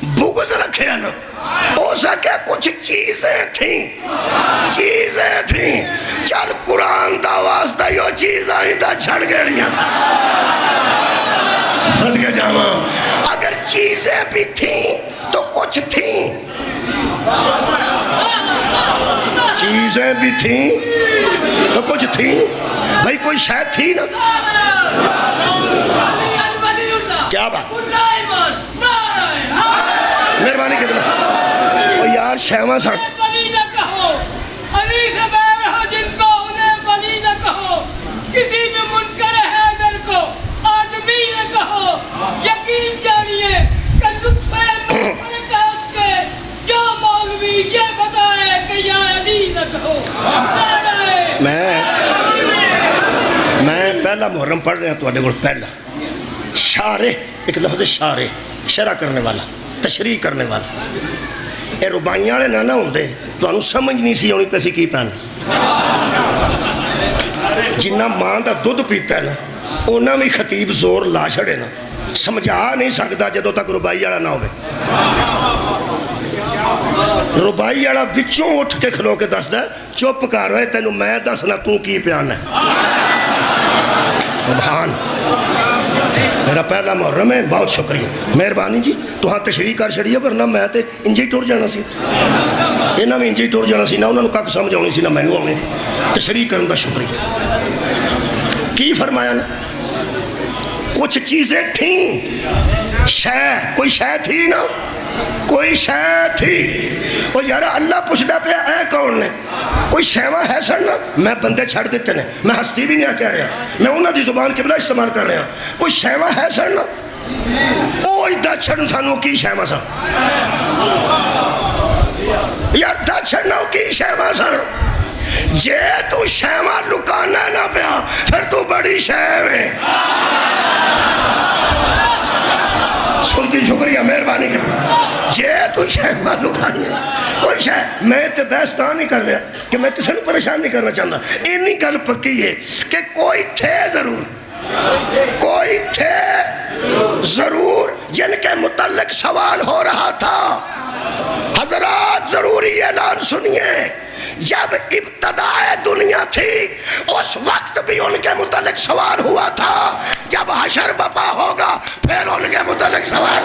بغض رکھے نا، ہو سکے کچھ چیزیں تھیں، چل قرآن دا واسطہ یہ چیزیں ہی دا چھڑ گیڑیاں صدقے جاواں۔ اگر چیزیں بھی تھیں تو کچھ تھیں، چیزیں بھی تھیں تو کچھ تھیں، بھائی کوئی شاید تھی نا۔ کیا بات، مہربانی کے دلہ او یار شہوہ سن بلی نہ کہو، علی سے بیر ہو جن کو انہیں بلی نہ کہو، کسی بھی منکر حیدر کو آدمی نہ کہو، یقین جانیے کہ لطف برکات کے جو مولوی یہ بتائے کہ یا علی نہ کہو۔ میں پہلا محرم پڑھ رہا تو اڈے پہلا شارح، ایک لفظ شارح، شرح کرنے والا، تشریح کرنے والا۔ اے ربائیاں والے نہ ہوندے تو انہوں سمجھ نہیں سی ہونی پیسی کی پہن۔ جنہ ماں دا دودھ پیتا ہے نا انہاں بھی خطیب زور لا چھڑے نا، سمجھا نہیں سکتا جدوں تک ربائی والا نہ ہوئے۔ ربائی والا وچوں اٹھ کے کھلو کے دس دے چپ کر رہے تینوں میں دسنا تو کی پیان ہے۔ سبحان میرا پہلا محرم ہے، بہت شکریہ، مہربانی جی تو ہاں تشریح کر چھڑیے، ورنہ میں تے انجی ٹور جانا سی، انہاں بھی انجی ٹور جانا سی، نہ انہوں نے کک سمجھ آنی سی نہ مینوں آنی سی۔ تشریح کرن دا شکریہ۔ کی فرمایا نا، کچھ چیزیں تھیں، کوئی شے تھی نا، کوئی شے تھی۔ وہ یار اللہ پوچھتا پہ اے کون نے، کوئی شیوہ ہے سن نا، میں بندے چھڑ دیتے نے، میں ہستی بھی نہیں کہہ رہا، میں انہوں دی زبان قبلہ استعمال کر رہا، کوئی شیوہ ہے سن نا، اوہ دا چھڑن سانو کی شیوہ سن، یار دا چھڑنا کی شیوہ سن۔ جے تو شیوہ لکانا نہ پیا پھر تو بڑی شیو ہے۔ سن کی شکریہ، مہربانی کے جے تو شیوہ لکانی ہے کوئی شیو، میں تے بحث نہیں کر رہا کہ میں کسی نے پریشان نہیں کرنا چاہتا، انہی گل پکی ہے کہ کوئی تھے ضرور، کوئی تھے ضرور جن کے متعلق سوال ہو رہا تھا۔ حضرات ضروری اعلان سنیے، جب ابتدائے دنیا تھی اس وقت بھی ان کے متعلق سوال ہوا تھا، جب حشر بپا ہوگا پھر ان کے متعلق سوال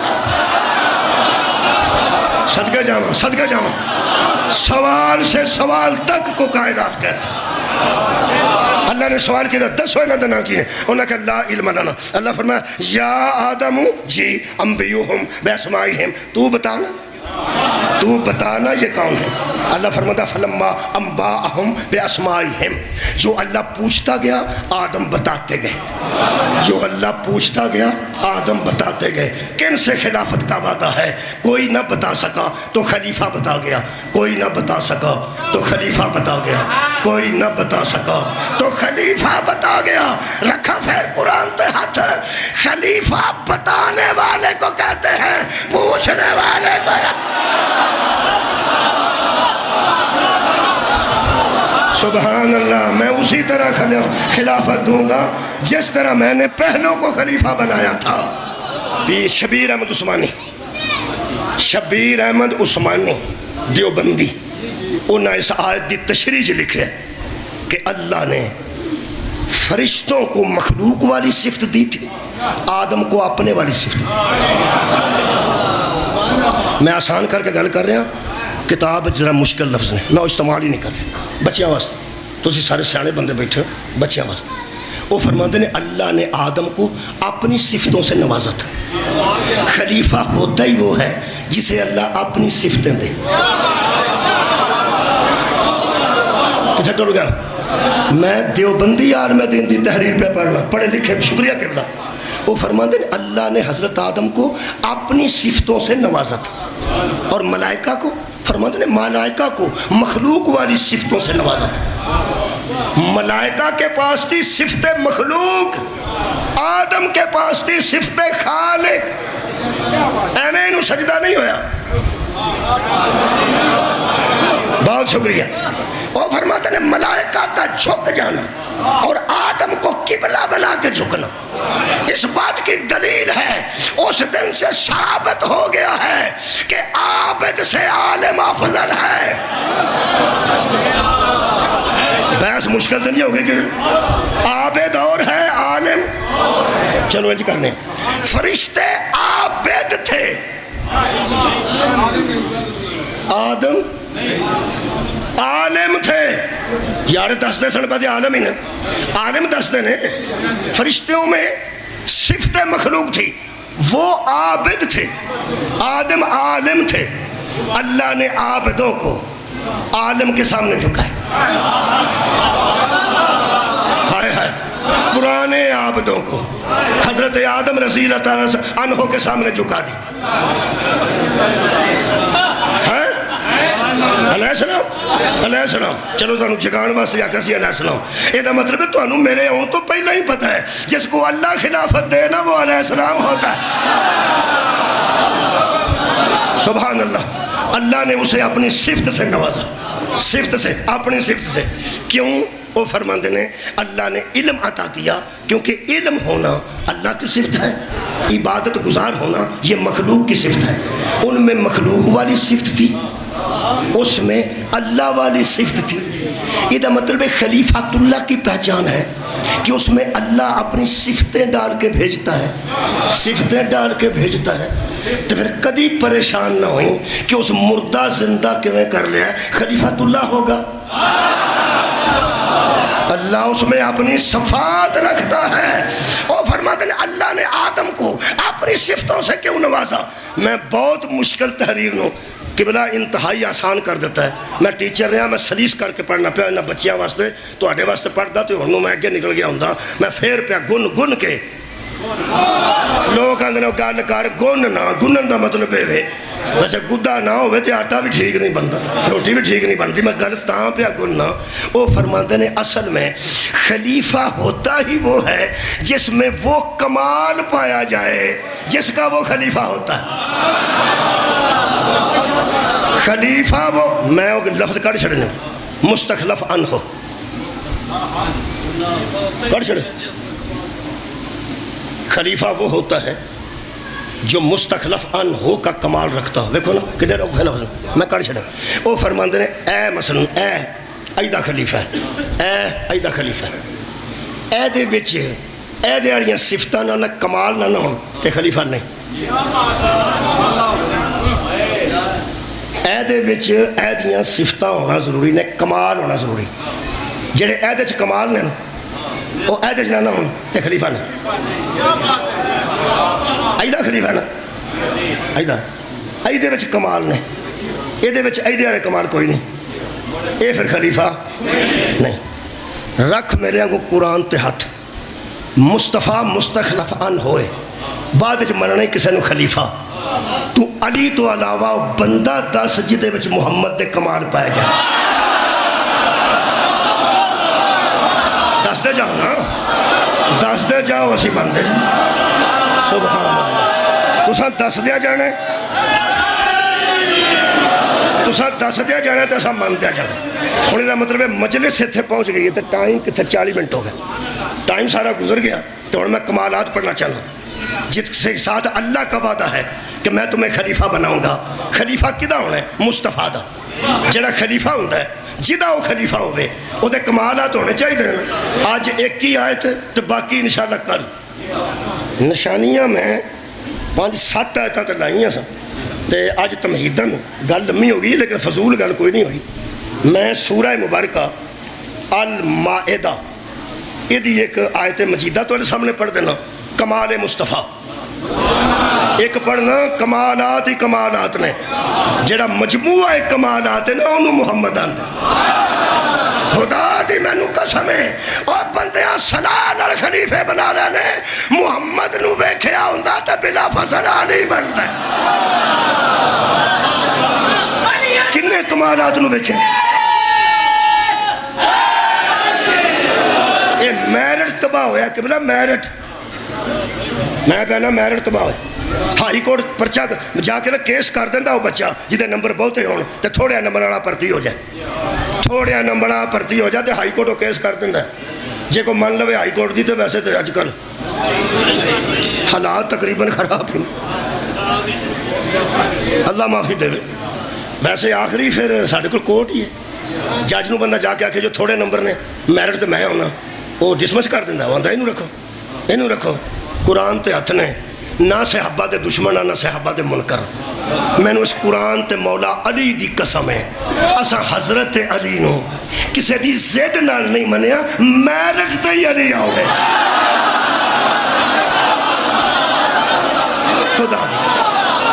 صدقہ جامع، صدقہ جامع، سوال سے سوال تک کو کائنات کہتا۔ اللہ نے سوال کیا 10 ہوئے ندنا کی نے، انہوں نے کہا لا علم لنا، اللہ فرمایا یا آدم جی انبیوہم باسمائہم، تو بتانا یہ کون ہے۔ اللہ فرماتا فلما انباءہم باسمائہم، جو اللہ پوچھتا گیا آدم بتاتے گئے، جو اللہ پوچھتا گیا آدم بتاتے گئے۔ کن سے خلافت کا وعدہ ہے؟ کوئی نہ بتا سکا تو خلیفہ بتا گیا، کوئی نہ بتا سکا تو خلیفہ بتا گیا، کوئی نہ بتا سکا تو خلیفہ بتا گیا۔ رکھا پھر قرآن تے ہاتھ، خلیفہ بتانے والے کو کہتے ہیں، پوچھنے والے کو سبحان اللہ۔ میں اسی طرح خلافت دوں گا جس طرح میں نے پہلوں کو خلیفہ بنایا تھا۔ شبیر احمد عثمانی، شبیر احمد عثمانی دیوبندی، انہوں نے اس آیت دی تشریح لکھے کہ اللہ نے فرشتوں کو مخلوق والی صفت دی تھی، آدم کو اپنے والی صفت دی۔ میں آسان کر کے گل کر رہا ہوں، کتاب ذرا مشکل لفظ نے، میں استعمال ہی نہیں کر رہا بچیاں واسطے، تو اسی سارے سیانے بندے بیٹھے بچیاں واسطے۔ وہ فرماتے ہیں اللہ نے آدم کو اپنی صفتوں سے نوازا تھا۔ خلیفہ ہوتا ہی وہ ہے جسے اللہ اپنی صفتیں دے۔ کچھ ٹوٹ گیا، میں دیوبندی یار میں دین دی تحریر پہ پڑھنا، پڑھے لکھے شکریہ قبلہ۔ وہ فرماتے ہیں اللہ نے حضرت آدم کو اپنی صفتوں سے نوازا تھا اور ملائکہ کو فرماتے ہیں ملائکہ کو مخلوق والی صفتوں سے نوازا تھا. ملائکہ کے پاس تھی صفت مخلوق، آدم کے پاس تھی صفت خالق. ایویں انہوں سجدہ نہیں ہویا. بہت شکریہ. اور فرماتے ہیں ملائکہ کا جھک جانا اور آدم کو قبلہ بنا کے جھکنا اس بات کی دلیل ہے اس دن سے ثابت ہو گیا ہے کہ عابد سے عالم افضل ہے. بحث مشکل تو نہیں ہوگی کہ عابد اور ہے عالم. چلو انج کرنے. فرشتے عابد تھے، آدم عالم تھے. یار دس دے سن پہ عالم ہی نا، عالم دس دے نے. فرشتوں میں صفت مخلوق تھی، وہ عابد تھے، آدم عالم تھے. اللہ نے عابدوں کو عالم کے سامنے جھکائے. ہائے ہائے، پرانے عابدوں کو حضرت آدم رضی اللہ تعالیٰ عنہ کے سامنے جھکا دی. علیہ السلام علیہ السلام. چلو سانو جگان واسطے آکھیا سی علیہ السلام. یہ دا مطلب ہے تانوں میرے آن تو پہلے ہی پتہ ہے جس کو اللہ خلافت دے نا وہ علیہ السلام ہوتا ہے. سبحان اللہ. اللہ نے اسے اپنی صفت سے نوازا، صفت سے، اپنی صفت سے. کیوں؟ وہ فرماندے نے اللہ نے علم عطا کیا کیونکہ علم ہونا اللہ کی صفت ہے، عبادت گزار ہونا یہ مخلوق کی صفت ہے. ان میں مخلوق والی صفت تھی، اس میں اللہ والی صفت تھی. یہ مطلب خلیفۃ اللہ کی پہچان ہے کہ اس میں اللہ اپنی صفتیں ڈال کے بھیجتا ہے، صفتیں ڈال کے بھیجتا ہے. تو پھر کبھی پریشان نہ ہوئیں کہ اس مردہ زندہ کیویں کر لیا ہے. خلیفۃ اللہ ہوگا، اللہ اس میں اپنی صفات رکھتا ہے. اور فرماتے ہیں اللہ نے آدم کو اپنی صفتوں سے کیوں نوازا. میں بہت مشکل تحریر نو قبلہ انتہائی آسان کر دیتا ہے. میں ٹیچر رہا، میں سلیس کر کے پڑھنا پیا انہاں بچیاں واسطے، تو آڈے واسطے پڑھتا تو ہنوں میں اگے نکل گیا ہوں. میں پھر پیا گن گن کے لوگ آندے نے گل کر گن نہ. گنن دا مطلب ہے ویسے گدا نہ ہوئے تو آٹا بھی ٹھیک نہیں بنتا، روٹی بھی ٹھیک نہیں بنتی. میں گل تاں پیا گننا. وہ فرماتے ہیں اصل میں خلیفہ ہوتا ہی وہ ہے جس میں وہ کمال پایا جائے جس کا وہ خلیفہ ہوتا ہے. خلیفہ وہ، میں وہ لفظ کڑ چھڑنے مستخلف عنہ کڑ چھڑے. خلیفہ وہ ہوتا ہے جو مستخلف عنہ کا کمال رکھتا ہو. دیکھو نا کتنے اوکھے لفظ میں کڑ چھڑے. وہ فرماندے نے اے مثلا اے ایدہ خلیفہ ہے، اے ایدہ خلیفہ ہے، اے دے وچ اے دے والیاں صفتاں نہ کمال نہ ہون تے خلیفہ نہیں. اے دے وچ اے دیاں صفتاں ہونا ضروری نے، کمال ہونا ضروری. جڑے اے دے چ کمال نے وہ اے دے چ نہ ہون تے خلیفہ نہیں. ایدہ خلیفہ نا، ایدہ ایدے وچ کمال نے، اے دے وچ ایدے والے کمال کوئی نہیں، اے پھر خلیفہ نہیں. رکھ میرے کو قرآن تے ہاتھ. مصطفیٰ مستخلف ان ہوئے بعد وچ مننا کسے نو خلیفہ. تو علی تو علاوہ بندہ دس جدے وچ محمد دے کمال پائے جائے. دس دے جاؤ نا، دس دے جاؤ اسی بندے جاؤ. سبحان اللہ. تساں دس دیا جانے، تساں دس دیا جانا تو اساں من دیا جانا. ہوں یہ مطلب ہے مجلس اتنے پہنچ گئی ہے تو ٹائم کتنے 40 منٹ ہو گئے، ٹائم سارا گزر گیا. تو ہوں میں کمالات پڑھنا چاہنا جس کے ساتھ اللہ کا وعدہ ہے کہ میں تمہیں خلیفہ بناؤں گا. خلیفہ کدا ہونا ہے؟ مصطفیٰ دا. جڑا خلیفہ ہوتا ہے جدہ وہ خلیفہ ہوئے وہ دے کمالات ہونے چاہیے نا. آج ایک ہی آیت تو باقی انشاءاللہ کل نشانیاں میں 5-7 آیتاں تے لائیاں سن. تے آج تمہیدن گل لمبی ہو گئی لیکن فضول گل کوئی نہیں ہوئی. میں سورہ مبارکہ المائدہ یہ ایک آیت مجیدہ تو سامنے پڑھ دینا. کمال مصطفیٰ ایک پڑھنا کمالات ہی کمالات نے. جڑا مجموعہ کمالات ہے نا انہوں محمد آندے. خدا دی مینوں قسم ہے اور بندیاں صلاح نال خلیفے بنا لینے. محمد نو ویکھیا ہوندا تے بلا فضل علی بندا. حالات نو ویکھے یہ میرٹ تباہ ہویا قبلہ میرٹ میں کہنا میرٹ تباہ ہویا ہائی کورٹ پرچہ جا کے کیس کر دینا وہ بچہ جدے نمبر بہتے ہون تے تھوڑے نمبر والا پرتی ہو جائے تھوڑے نمبر والا پرتی ہو جائے تے ہائی کورٹ وہ کیس کر دینا جے کو من لوے ہائی کورٹ دی تو ویسے تو اج کل حالات تقریباً خراب ہیں اللہ معافی دے ویسے آخری پھر ساڑھے کو کورٹ ہی ہے جج نو بندہ جا کے آکھے جو تھوڑے نمبر نے میرٹ تے میں ہونا وہ ڈسمس کر دینا وہ آندا اینو رکھو قرآن تے ہتھ نے نہ صحابہ دے دشمن نہ صحابہ دے منکر میں نے اس قرآن تے مولا علی دی قسم ہے اسا حضرت علی نو کسے دی زید نال نہیں منیا میرٹ تے ہی علی آؤ گے خدا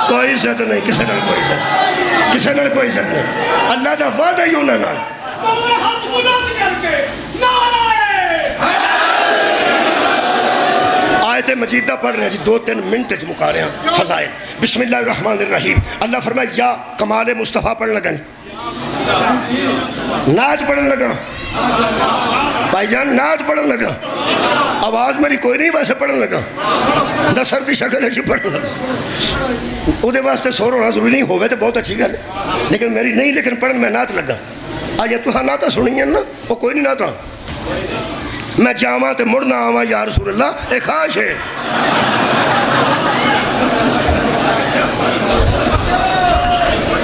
کوئی عزت نہیں کسے نال کوئی عزت کسے نال کوئی عزت نہیں اللہ دا وعدہ ہی انہاں نال آیت مجیدہ پڑھ رہے ہیں جی 2-3 منٹ مکا رہے ہیں فضائل بسم اللہ الرحمن الرحیم اللہ فرمائے یا کمال مصطفیٰ پڑھنے لگا نعت پڑھنے لگا بھائی جان نعت پڑھنے لگا آواز میری کوئی نہیں ویسے پڑھنے لگا نصر دی شکل ایسی پڑھنے لگا او دے واسطے سور ہونا ضروری نہیں ہوئے تو بہت اچھی گل ہے لیکن میری نہیں لیکن پڑھنے میں نعت لگا آج تو ہاں نعتہ سنی ہیں نا وہ کوئی نہیں نعتہ میں جاواں تے مڑنا آواں یا رسول اللہ ایک خواہش ہے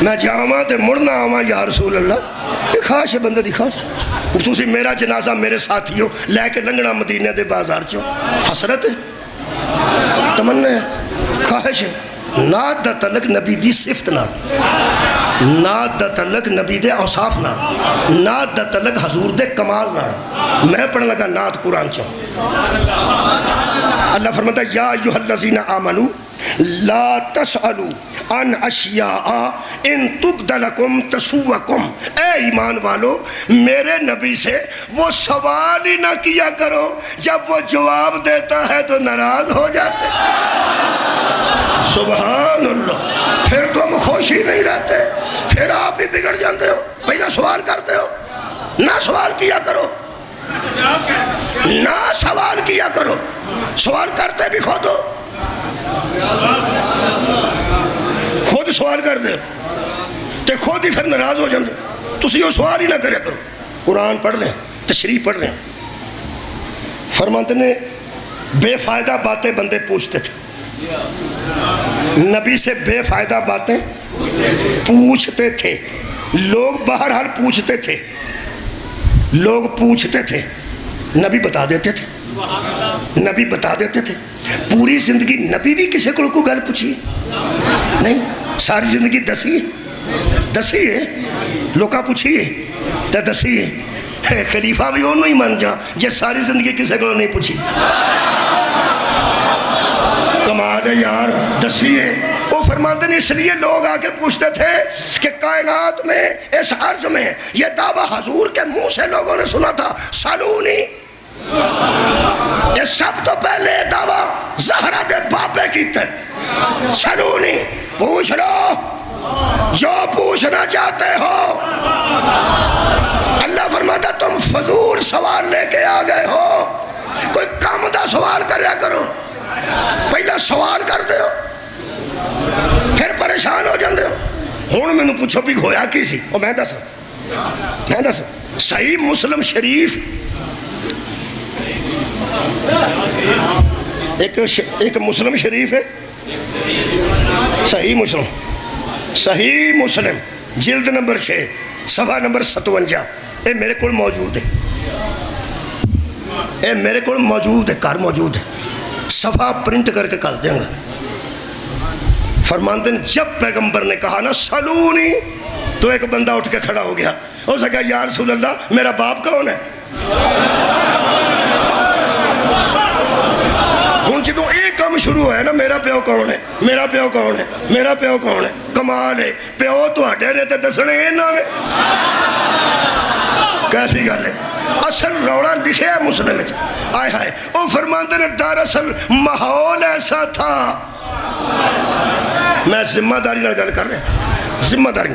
میں جاواں تے مڑنا آواں یا رسول اللہ ایک خواہش ہے بندہ دی خواہش تسی میرا جنازہ میرے ساتھیوں لے کے لنگنا مدینہ دے بازار چوں حسرت ہے تمنا ہے خواہش ہے نعت دا تعلق نبی دی صفت نال نعت دا تعلق نبی دے اوصاف نال نعت دا تعلق حضور دے کمال نال میں پڑھنے لگا نعت قرآن چوں اللہ فرماتا ہے یا ایھا الذین آمنوا لا تسألوا عن اشیاء ان تبد لکم تسوکم اے ایمان والو میرے نبی سے وہ سوال ہی نہ کیا کرو جب وہ جواب دیتا ہے تو ناراض ہو جاتے سبحان اللہ پھر تم خوشی نہیں رہتے پھر آپ ہی بگڑ جاتے ہو پہلا سوال کرتے ہو نہ سوال کیا کرو نہ سوال کیا کرو سوال کرتے بھی خود ہو خود سوال کر دے تے خود ہی پھر ناراض ہو جاندے تسی وہ سوال ہی نہ کرے کرو قرآن پڑھ لیں تشریح پڑھ لیں فرماتے نے بے فائدہ باتیں بندے پوچھتے تھے نبی سے بے فائدہ باتیں پوچھتے تھے لوگ بہرحال پوچھتے تھے لوگ پوچھتے تھے نبی بتا دیتے تھے نبی بتا دیتے تھے پوری زندگی نبی بھی کسی کو گل پوچھی نہیں ساری زندگی دسی ہے لوکا پوچھی ہے دسی ہے خلیفہ بھی انہوں ہی من جا جے ساری زندگی کسی کو نہیں پوچھی کمال ہے یار دسی ہے وہ فرماتے ہیں اس لیے لوگ آ کے پوچھتے تھے کہ کائنات میں اس عرض میں یہ دعویٰ حضور کے منہ سے لوگوں نے سنا تھا سالونی یہ سب تو پہلے دعویٰ زہرہ دے باپے کی تھے سالونی پوچھ لو جو پوچھنا چاہتے ہو اللہ فرماتا تم فضول سوال لے کے آ گئے ہو کوئی کام دا سوال کریا کرو پہلا سوال کر دے ہو پھر پریشان ہو جاندے ہو ہون میں نے پوچھو بھی ہویا کی سی اور میں دس صحیح مسلم شریف ایک مسلم شریف ہے صحیح مسلم جلد نمبر 6 صفحہ نمبر 57 اے میرے کول موجود ہے گھر موجود ہے صفحہ پرنٹ کر کے کل دیں گا فرماتے ہیں جب پیغمبر نے کہا نا سلونی تو ایک بندہ اٹھ کے کھڑا ہو گیا ہو سکا یا رسول اللہ میرا باپ کون ہے ہوں جدو ایک کام شروع ہے نا میرا پیو کون ہے کمال ہے پیو تو ہٹے نے تے دسنے انہوں نے کیسی گل ہے اصل روڑا لکھے ہے مسلم میں آئے ہائے او فرماندے نے دراصل ماحول ایسا تھا میں ذمہ داری نہ گل کر رہے ذمہ داری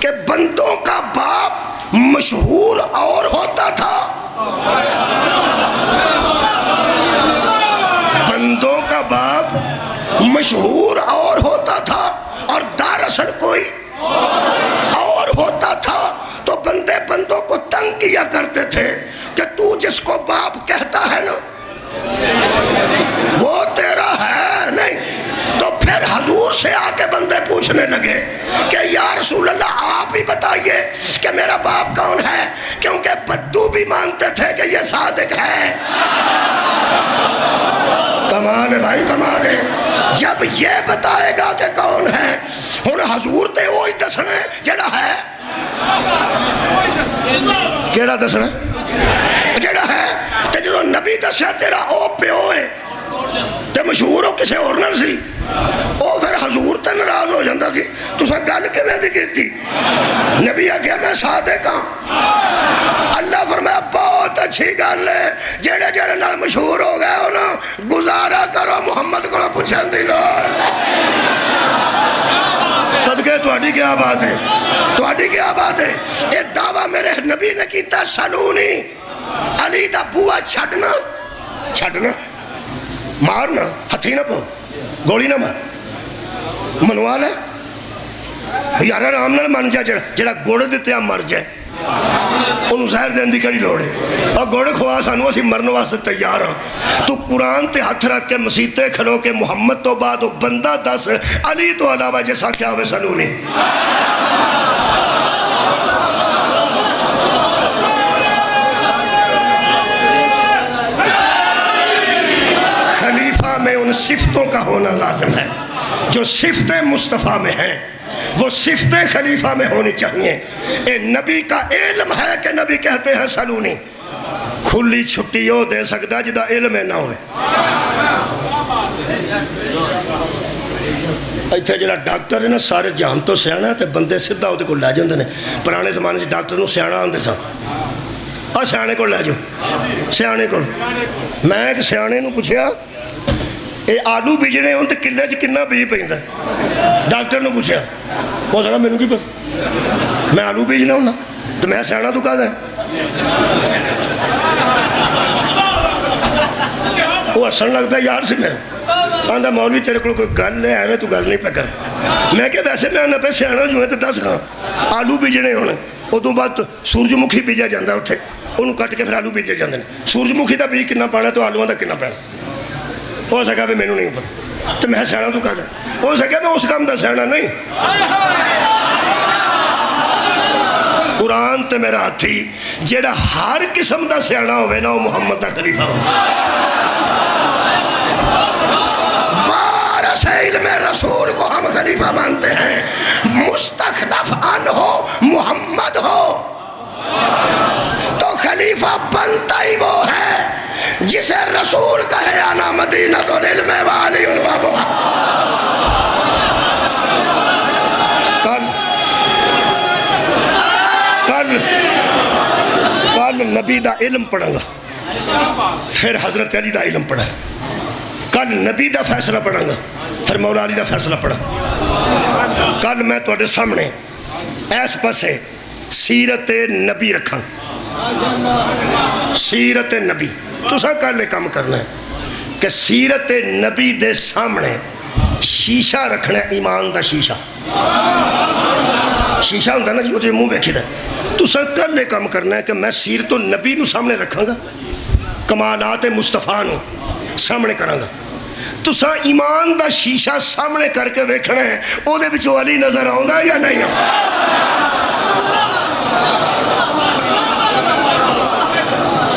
کہ بندوں کا باپ مشہور اور ہوتا تھا، بندوں کا باپ مشہور اور ہوتا تھا اور دراصل کوئی اور ہوتا تھا. تو بندے بندوں کو تنگ کیا کرتے تھے کہ تو جس کو باپ کہتا ہے نا وہ تیرا ہے نہیں. تو پھر حضور سے آ کے بندے پوچھنے لگے کہ یا رسول اللہ آپ ہی بتائیے کہ میرا باپ کون ہے، کیونکہ بدو بھی مانتے تھے کہ یہ صادق ہے. کمال ہے بھائی، کمال ہے. جب یہ بتائے گا کہ کون ہے، ہن حضور تے وہی دسنا جڑا ہے. کیڑا دسنا جڑا ہے. تے جدوں نبی دسیا تیرا او پیو ہے تے مشہور ہو کسے اور نال سی، او پھر حضور تے ناراض ہو جاندا سی. تساں گل کیویں دی کیتی؟ نبی آکھیا میں صادق ہاں. اللہ فرمایا بہت اچھی گل ہے، جڑے جڑے نال مشہور ہو گئے انہاں گزارا کرو محمد کو پوچھن دی لوڑ. صدقے تہاڈی کیا بات ہے، تہاڈی کیا بات ہے. یہ دعویٰ میرے نبی نے کیتا سلونی علی دا بوا چھڈنا، چھڈنا مارنا، ہتھی نہ پو، گولی نہ مار، منوا لے یار آرام نال من جا. جڑا گڑ دتے مر جائے انہوں زہر دین دی کڑی لوڑے. اور گڑ کھوا سانو اسی مرن واسطے تیار ہاں. تو قرآن تے ہاتھ رکھ کے مسیتے کھلو کے محمد تو بعد بندہ دس علی تو علاوہ جیسا کیا ہوئے سلونی. خلیفہ میں ان صفتوں کا ہونا لازم ہے جو صفتیں مصطفیٰ میں ہیں، وہ صفتیں خلیفہ میں ہونی چاہیے. اے نبی کا علم ہے کہ نبی کہتے ہیں سلونی. کھلی چھٹی ہو دے سکتا جدا علم نہ ہوئے. ایتھے جڑا ڈاکٹر ہے نا سارے جہان تو سیاح تے بندے سدھا وہ کو لے جاندے نے. پرانے زمانے سے ڈاکٹر نو سیاح آندے سن، آ سیانے کو لے جاؤ، سیانے کو. میں ایک سیانے نو پوچھیا اے آلو بیجنے ہوں تو کلے چ کنا بیج پیندا؟ ڈاکٹر نے پوچھا، وہ کہا مینوں کی پتہ، میں آلو بیجنا ہوں تو میں سیاح تو کہہ دیں. وہ ہسن لگ پیا یار سی میرا، آندا مولوی تیرے کو کوئی گل ہے ایویں تو گل نہیں پہ کر. میں کہ ویسے میں نہ پہ سیاح جو ہے تو دس ہاں آلو بیجنے ہونے. ادو بعد سورج مکھی بیجا جاتا اتنے، انہوں کٹ کے پھر آلو بیجے جاتے ہیں. سورج مکھی کا بیج کنا پانا تو آلوؤں کا کنا پینا. ہو سکا بھی مینوں نہیں پتا تو میں سیاح تو کہہ دیں. ہو سکا میں اس کام کا سیاح نہیں. قرآن تے میرا ہاتھی جیڑا ہر قسم دا سیاح ہوئے نا وہ محمد دا خلیفہ ہو. وارث علم رسول کو ہم خلیفہ مانتے ہیں. مستخلف ان ہو محمد ہو تو خلیفہ بنتا ہی وہ ہے جسے رسول کہے انا مدینہ تو علم والی البابو. کل نبی دا علم پڑھا گا، پھر حضرت علی دا علم پڑھا. کل نبی دا فیصلہ پڑھا گا، پھر مولا علی دا فیصلہ پڑھا. کل میں تواڈے سامنے ایس پاسے سیرت نبی رکھاں. سیرت نبی تساں کل کام کرنا ہے کہ سیرت نبی دے سامنے شیشہ رکھنا ہے. ایمان دا شیشہ، شیشہ ہوتا نا جی وہ منہ ویکھی دا. تساں کل کام کرنا ہے کہ میں سیرت نبی نو سامنے رکھاں گا، کمالات مصطفیٰ نو سامنے کراں گا. تساں ایمان دا شیشہ سامنے کر کے ویکھنا ہے او دے وچوں علی نظر آوندا یا نہیں آوندا.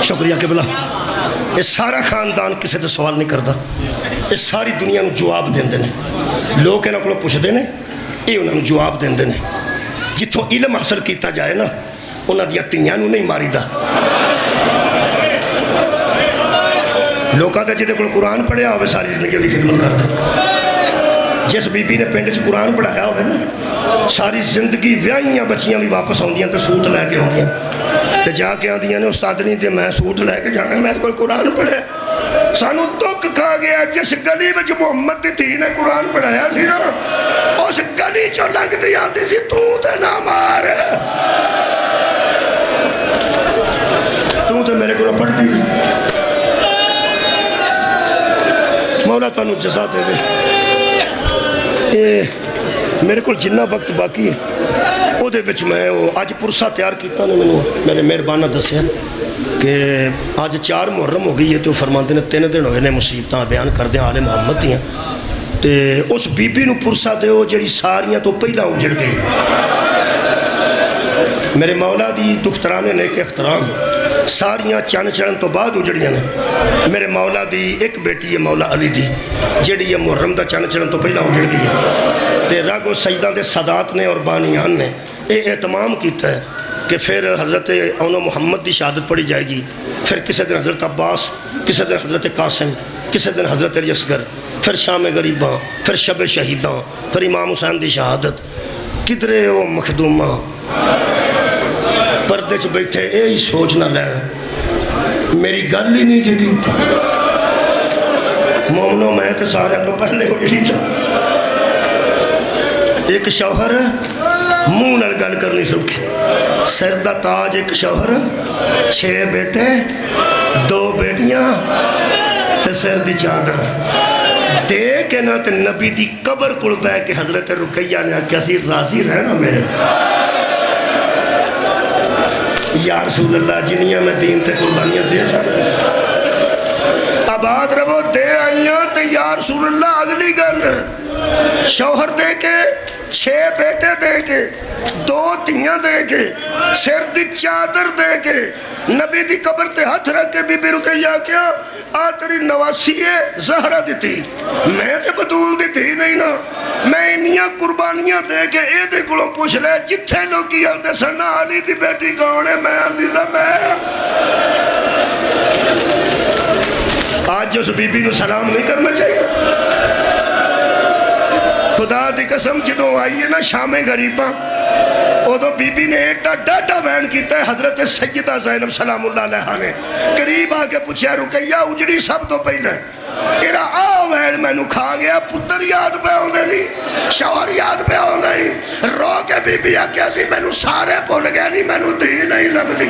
شکریہ قبلہ. یہ سارا خاندان کسی سے سوال نہیں کرتا، یہ ساری دنیا نو جواب دیندے نے. لوگ انہاں کولوں پوچھدے نے، یہ انہاں نو جواب دیندے نے. جتھوں علم حاصل کیتا جائے نا انہاں دیاں تیاں نو نہیں ماری دا. لوکاں تے جہدے کول قرآن پڑھیا ہوئے ساری زندگی دی خدمت کردا. جس بی بی نے پنڈ چ قرآن پڑھایا ہوئے نا ساری زندگی ویاہیاں بچیاں بھی واپس آؤندیاں تے سوٹ لے کے آؤندیاں تے جا کے آندیاں نے استاد نہیں تے میں سوٹ لے کے جانا، میں کوئی قرآن پڑھے. سانو دکھ مک کھا گیا جس گلی میں محمد دی دھی نے قرآن پڑھایا سی نا اس گلی چو لنگ دی آتی سی تو تے نہ مار تو تے میرے کو پڑھتی مولا تانوں جزا دے وے میرے کو جنہ وقت باقی ہے وہ دے وچ میں آج پرسہ تیار کیتا نے میرے مہربانہ دسیا کہ آج 4 محرم ہو گئی ہے تو فرماندے نے 3 دن ہوئے نے مصیبتاں بیان کر دیں آل محمد دیاں تے اس بی بی نو پرسہ دیو جڑی ساریاں تو پہلا اجڑ گئی میرے مولا دی دخترانے نیک اخترام ساریاں چن چڑھن تو بعد اجڑیاں نے میرے مولا دی ایک بیٹی ہے مولا علی دی جڑی ہے محرم دا چن چڑھن تو پہلا اجڑ گئی ہے تے راگو سجدہ دے سادات نے اور بانیان نے یہ اہتمام کیتا ہے کہ پھر حضرت اونو محمد دی شہادت پڑھی جائے گی پھر کسی دن حضرت عباس کسی دن حضرت قاسم کسی دن حضرت علی اصغر پھر شام غریباں پھر شب شہیداں پھر امام حسین دی شہادت کدرے وہ مخدومہ پردے چ بیٹھے یہی سوچ نہ لین میری گل ہی نہیں جڑی مومنو میں تو سارے تو پہلے اٹھی سا ایک شوہر منہ نال گل کرنی سوکھی سر دا تاج ایک شوہر 6 بیٹے 2 بیٹیاں تے سر دی چادر دے کے نہ تے نبی دی قبر کول بہ کے حضرت رقیہ نے آکھیا سی راضی رہنا میرے یا رسول اللہ جنیاں میں دین تے قربانیاں دے سکتے آباد رہو دے آئیاں تے یا رسول اللہ اگلی گل شوہر دے کے 6 بیٹے دے کے 2 دھیاں دے کے سر دی چادر دے کے نبی دی قبر تے ہاتھ رکھ کے بی بی رقیہ کیا آ تیری نواسی زہرہ دیتی میں تے بدول دیتی نہیں نا میں انیاں قربانیاں دے کے اے دے گلوں پوچھ لے جتھے لوگی آندے سنا علی دی بیٹی کون ہے میں آندی سا میں آج جو اس بی بی نو سلام نہیں کرنا چاہیے خدا دی قسم جدوں آئی ہے نا شام غریباں ادو بی بی نے ایڈا ڈاڈا وین کیتا ہے حضرت سیدہ زینب سلام اللہ علیہ نے قریب آ کے پوچھا رقیہ اجڑی سب تو پہلے تیرا آ وین میں نو کھا گیا پتر یاد پہ ہوندے نہیں شوہر یاد پہ ہوندے نہیں رو کے بی بی آکیا سی میں نو سارے بھول گیا نہیں میں نو دی نہیں لگتی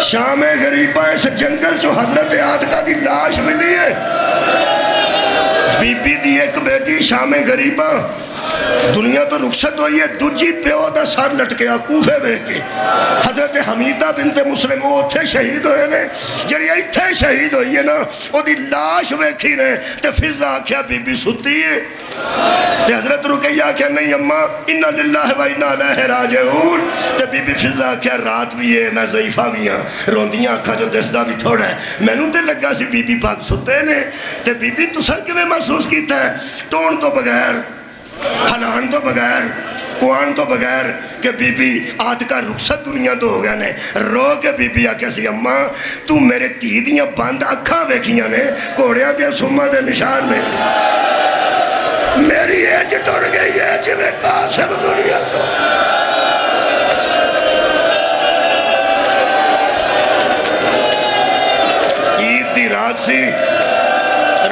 شام غریبہ اس جنگل جو حضرت آدھکا دی لاش ملی ہے بی بی دی ایک بیٹی شام غریبہ دنیا تو رخصت ہوئی ہے دوجی پیو دا سر لٹکیا کوفے بے کے حضرت حمیدہ بنت مسلم وہ اتھے شہید ہوئے نے جڑی اتھے شہید ہوئی ہے نا وہ دی لاش ویکھی رہے تے فضا کیا بی بی ستی ہے تے حضرت رقیہ کیا نہیں اماں اِنَّا لِلَّهِ وَإِنَّا إِلَيْهِ رَاجِعُونَ تے بی بی فضا کیا رات بھی ہے میں ضعیفہ بھی ہاں روندیاں آنکھا جو دسدہ بھی تھوڑا ہے میں نوں تے لگا سی بی بی پاک ستے نے تے بی بی تسا کیویں محسوس کیتا ہے ٹون تو بغیر ہلان تو بغیر کوان تو بغیر کہ بی بی آدھ کا رخصت دنیا تو ہو گیا نے رو کے بی بی آکیا سی اماں تو میرے تی دیاں بند اکھاں ویکھیاں نے کوڑیاں دیاں سمہ دے نشان نے میری ایج ٹر گئی ہے جی میں قاسم دنیا تو عید دی رات سی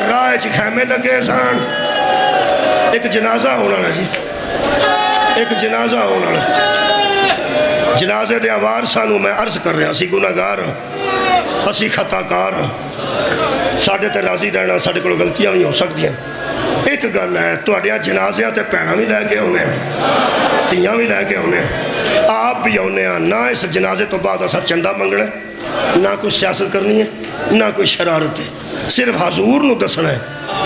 راہ چ خیمے لگے سان ایک جنازہ ہونا ہے جی ایک جنازہ ہونا ہے جنازے دے آوار سانو میں عرض کر رہا اسی گناہگار ہاں اسی خطا کار ہاں ساڑھے تے راضی رہنا ساڑھے کو غلطیاں بھی ہو سکتی ہیں ایک گل ہے تو اڈیاں جنازیاں تے پہنا بھی لے کے ہونے ہیں تیاں بھی لے کے ہونے ہیں آپ بھی ہونے ہیں نہ اس جنازے تو بعد اسا چندہ منگنا ہے نہ کوئی سیاست کرنی ہے نہ کوئی شرارت ہے صرف حضور نو دسنا ہے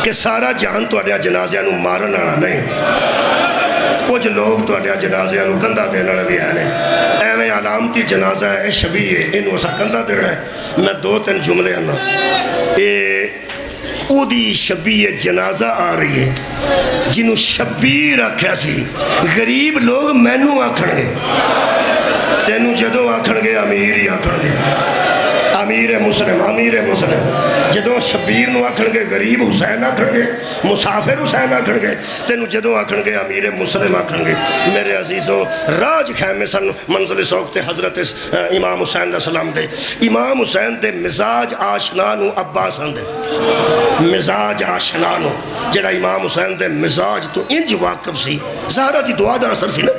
کہ سارا جہان تو اڈیاں جنازیاں نو مارن آنا نہیں کچھ لوگ تو اڈیاں جنازیاں نو کندہ دینا بھی آنے ایویں علامتی جنازہ ہے اے شبیہ ہے انو اسا کندہ دینا ہے میں 2-3 جملے آنا او دی شبیہ جنازہ آ رہی ہے جنہوں شبیر آکھیا سی غریب لوگ مینوں آکھن گے تینوں جدوں آکھن گے امیر ہی آکھن گے امیر مسلم جدوں شبیر نو آکھن گے غریب حسین آکھن گے مسافر حسین آکھن گے تینوں جدوں آکھن گے امیر مسلم آکھن گے میرے عزیزو راج خیمے سن منزل سوق تے حضرت امام حسین علیہ السلام دے امام حسین دے مزاج آشنا نو عباس آندے مزاج آشنا نو جڑا امام حسین دے مزاج تو انج واقف سی زہرا دی دعا دا اثر سی نا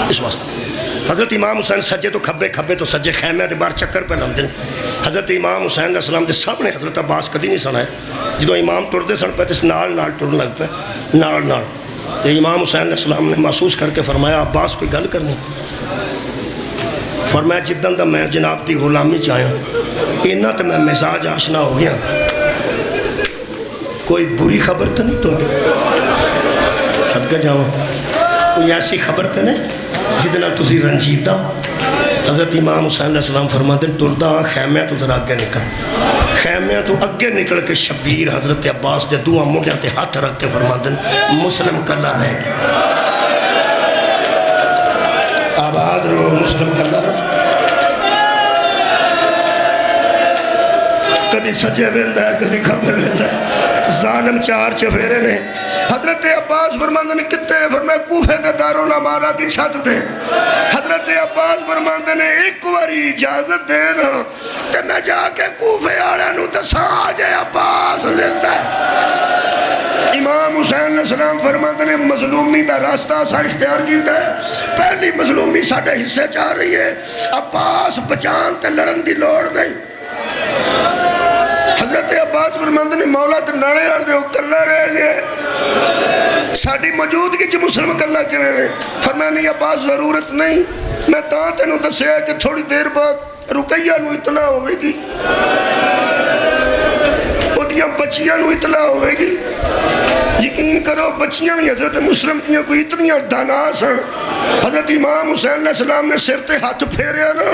اس واسطے حضرت امام حسین سجے تو کھبے تو سجے خیمے دے بار چکر پہ لمدے حضرت امام حسین علیہ السلام دے سامنے حضرت عباس کدی نہیں سنا ہے جدو امام ٹردے سن پہ تے نال ٹرن لگ پہ نال تے امام حسین علیہ السلام نے محسوس کر کے فرمایا عباس کوئی گل کرنی فرمایا جدن دا میں جناب دی غلامی چاہیا اینا تے میں مزاج آشنا ہو گیا کوئی بری خبر تو نہیں تو صدقہ جاؤں کوئی ایسی خبر تو نہیں جدنا تسی رنجیتا حضرت امام حسین علیہ السلام فرماتے ہیں ٹردہ خیمیاں تو ذرا اگے نکل خیمیاں تو اگے نکل کے شبیر حضرت عباس دے دعا موڑیاں تے ہاتھ رکھ کے فرماتے ہیں مسلم کلا رہ گیا آباد رو مسلم کلا رہ کدی سجے ویندہ ہے کدی کھبے ویندہ ہے ظالم چار چفیرے نے حضرت عباس فرماندے نے کتے فرمائے کوفے دے داروں نمارا دی چھت دے حضرت عباس فرماندے نے ایک واری اجازت دینا کہ میں جا کے کوفے آڑے نو دسا آجے عباس زندہ ہے امام حسین علیہ السلام فرماندے نے مظلومی دا راستہ سا اختیار کیتا ہے پہلی مظلومی ساڑھے حصے چاہ رہی ہے عباس بچان تے لڑن دی لوڑ نہیں حضرت عباس فرماندے نے مولا تے نالے آندے ہو کلہ رہ گئے ساڑھی موجودگی چی مسلم کلہ کے میں فرمایا نہیں عباس ضرورت نہیں میں تانتے نو دسے ہے کہ تھوڑی دیر بعد رکیہ نو اطلاع ہوئے گی ادیاں بچیاں نو اطلاع ہوئے گی یقین کرو بچیاں بھی حضرت مسلم کیاں کوئی اتنیاں دانا سن حضرت امام حسین علیہ السلام نے سر تے ہاتھ پھیریا نا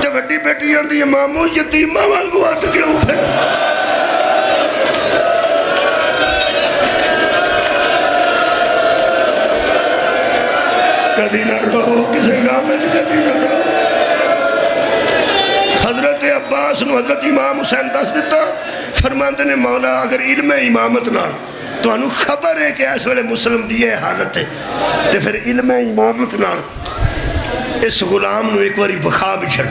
تو وڈی بیٹی آندی امامو یتیمہ وانگو ہاتھ کیوں پھیر کدی نہ رہو کسے گامت کدی نہ رہو حضرت عباس نو حضرت امام حسین دس دیتا فرماندے نے مولا اگر علم امامت نہ تو انہوں خبر ہے کہ اس ویلے مسلم دیئے حالت ہے تو پھر علم امامت نہ اس غلام نو ایک واری بخا بھی چھڑو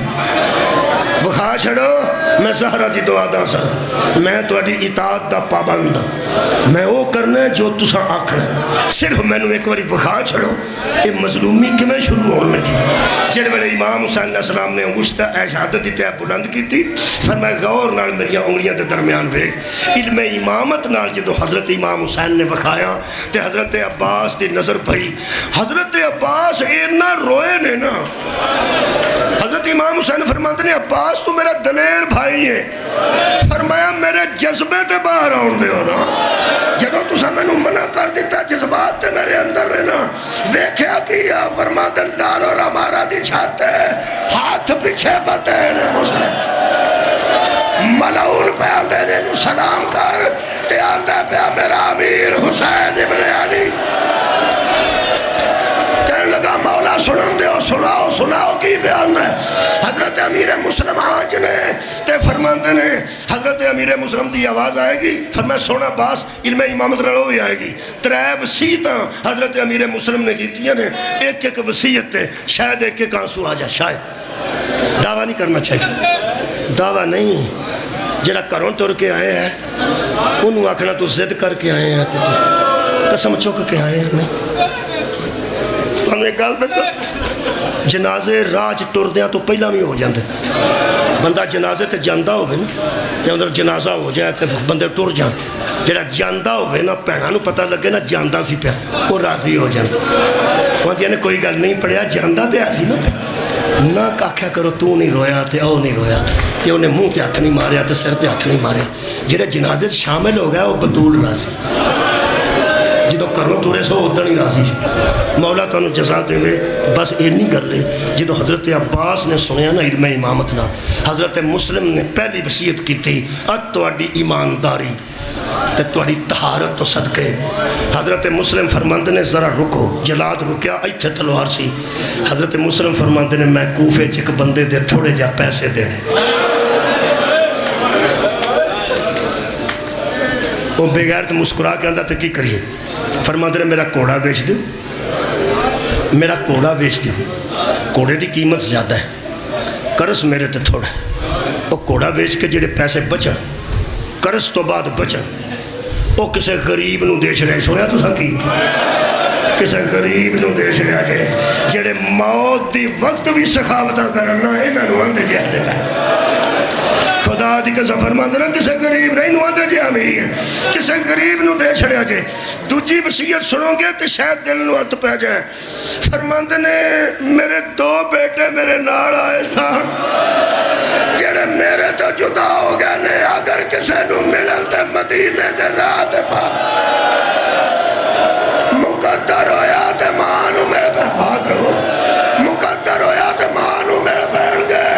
میں زہرہ دی دعا دا سر میں تو اڈی اطاعت دا پابند میں وہ کرنا ہے جو تسا آکھنا صرف میں نو ایک واری بخا چھڑو یہ مظلومی کی میں شروع ہونے لگی جڑے والے امام حسین علیہ السلام نے انگشتہ شہادت دی تے بلند کی تھی فرمایا غور نال میریاں انگلیاں دے درمیان ویگ علم امامت نال جدو حضرت امام حسین نے بخایا تے حضرت عباس دی نظر پئی حضرت عباس اینا روئے نے نا حضرت امام حسین فرماتے ہیں عباس تو میرا دلیر بھائی ہے فرمایا میرے جذبے تے باہر آن دے ہو نا جدو تو سا میں نو منع کر دیتا جذبات تے میرے اندر رہنا دیکھیا کیا فرماتے ہیں لال اور ہمارا دی چھاتے ہاتھ پیچھے پتے نے مسلم ملعون پہ آندے نے سلام کر تے آندے پہ میرا امیر حسین ابن علی لگا مولا سنن دے ہو سناؤ کی بیان ہے حضرت امیر مسلم آج نے تے فرماندے نے حضرت امیر مسلم دی آواز آئے گی فرمایا سونا باس علم امامت رلو بھی آئے گی ترے وسیعتاں حضرت امیر مسلم نے کیتیاں نے ایک ایک وسیعت تے شاید ایک ایک آنسو آ جائے شاید دعویٰ نہیں کرنا چاہیے دعویٰ نہیں جڑا کروں تر کے آئے ہیں انہوں آکھنا تو زد کر کے آئے ہیں تو قسم چوک کے آئے ہیں نہیں ہم نے گل دکھا جنازے راج ٹر دیاں تو پہلا بھی ہو جاندے بندہ جنازے تے جاندہ ہوئے نا جب اندر جنازہ ہو جائے تو بندے ٹر جان جڑا جاندہ ہوئے نا پہنا نو پتہ لگے نا جاندہ سی پہ وہ راضی ہو جاندہ وہاں دیاں نے کوئی گل نہیں پڑھیا جاندہ تے ایسی نا پہ نہ کاکھیا کرو تو نہیں رویا تے او نہیں رویا تے انہیں منہ تے ہاتھ نہیں ماریا تے سر تے ہاتھ نہیں ماریا جڑے جنازے شامل ہو گیا وہ بدول راضی جدو کروں تورے سو ادھر نہیں راضی مولا تو انہوں جزا دے وے بس یہ نہیں کر لے جدو حضرت عباس نے سنیا نا علم امامت نا حضرت مسلم نے پہلی وصیت کی تھی ات تواڈی ایمانداری تے تواڈی طہارت تو صدقے حضرت مسلم فرماندے نے ذرا رکو جلاد رکیا ایتھے تلوار سی حضرت مسلم فرماندے نے میں کوفے چک بندے دے تھوڑے جا پیسے دینے وہ بغیر تو مسکرا کے آتا تو کی کریے؟ فرماتے نے میرا گھوڑا بیچ دو، میرا گھوڑا بیچ دو، گھوڑے کی قیمت زیادہ ہے، قرض میرے تے تھوڑا ہے، وہ گھوڑا بیچ کے جڑے پیسے بچن قرض تو بعد بچن وہ کسے غریب نو دے چھڑے۔ سنیا تو سا کی کسے غریب نو دے چھڑے جے جڑے موت دی وقت بھی سخاوتہ کرنا انہاں نو آندے جے خدا دی قسم فرماندے نا کسے غریب نہیں نو آندے جے امیر، کسے غریب نو دے چھڑیا جے۔ دوجی وصیت سنو گے تو شاید دل نو ہتھ پہ جائے۔ فرماندے نے میرے 2 بیٹے میرے نال آئے سان جڑے میرے تو جدا ہو گئے نے، اگر کسے نو ملن تے مدینے دے راہ دے پا مقدر ہویا تے ماں نو میرے پہ ہاتھ رہو، مقدر ہویا تے ماں نو میرے پہن گئے۔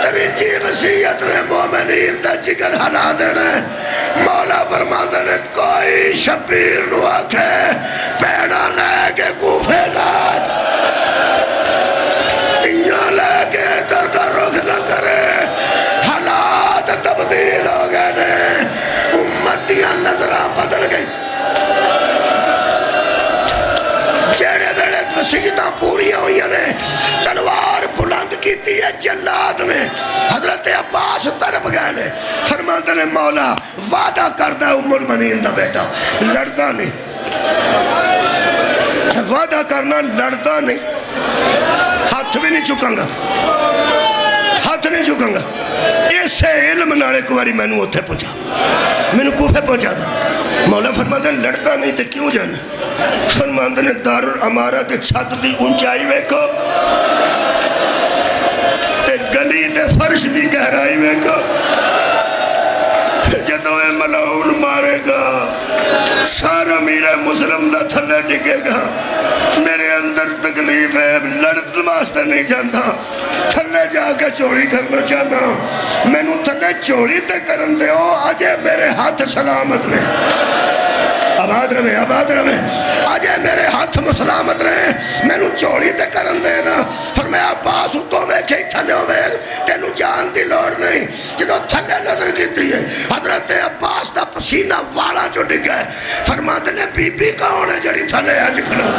تریجی وصیت نے مومنین دا جگر ہلا دینے۔ مولا فرماندے نے کوئی شبیر نو آکھے پیڑا لے کے کوفے نات تیاں لے کے درد رخ نہ کرے، حالات تبدیل ہو گئے نے، امتیاں نظرہ بدل گئی۔ جیڑے ویڑے وصیتاں پوریاں ہوئی نے، تلوار بلند کیتی ہے جلاد نے، حضرت عباس تڑپ گئے نے۔ فرماتے نے مولا وعدہ کردہ ام المنین دا بیٹا لڑتا نہیں، وعدہ کرنا لڑتا نہیں، ہاتھ بھی نہیں چکاں گا، ہاتھ نہیں چکاں گا۔ اسے علم نالے کواری میں نے اتھے پہنچا، میں نے کوفے پہنچا دا۔ مولا فرماتے ہیں لڑتا نہیں تے کیوں جانا؟ فرماتے ہیں دار الامارہ تے چھت دی اونچائی ویکھو تے گلی تے فرش دی گہرائی ویکھو، جدو اے ملعون مارے گا سارا میرے مسلم دا تھلے ڈگے گا۔ میرے اندر تکلیف ہے، لڑت واسطے نہیں جانتا، تھلے جا کے چوڑی کرنا چاہنا، میں نو تھلے چوڑی تے کرن دے ہو، آجے میرے ہاتھ سلامت نے، آباد رہے آباد رہے، آجے میرے ہاتھ مسلامت رہے، میں نو چوڑی تے کرن دے نا۔ فرمایا عباس اتو ویکھے تھلے ہوئے تینو جان دی لوڑ نہیں، جدو تھلے نظر کیتی ہے حضرت عباس دا پسینہ والا جو ڈگا ہے۔ فرماتے نے بی بی کون ہے جڑی تھلے آج کھڑا؟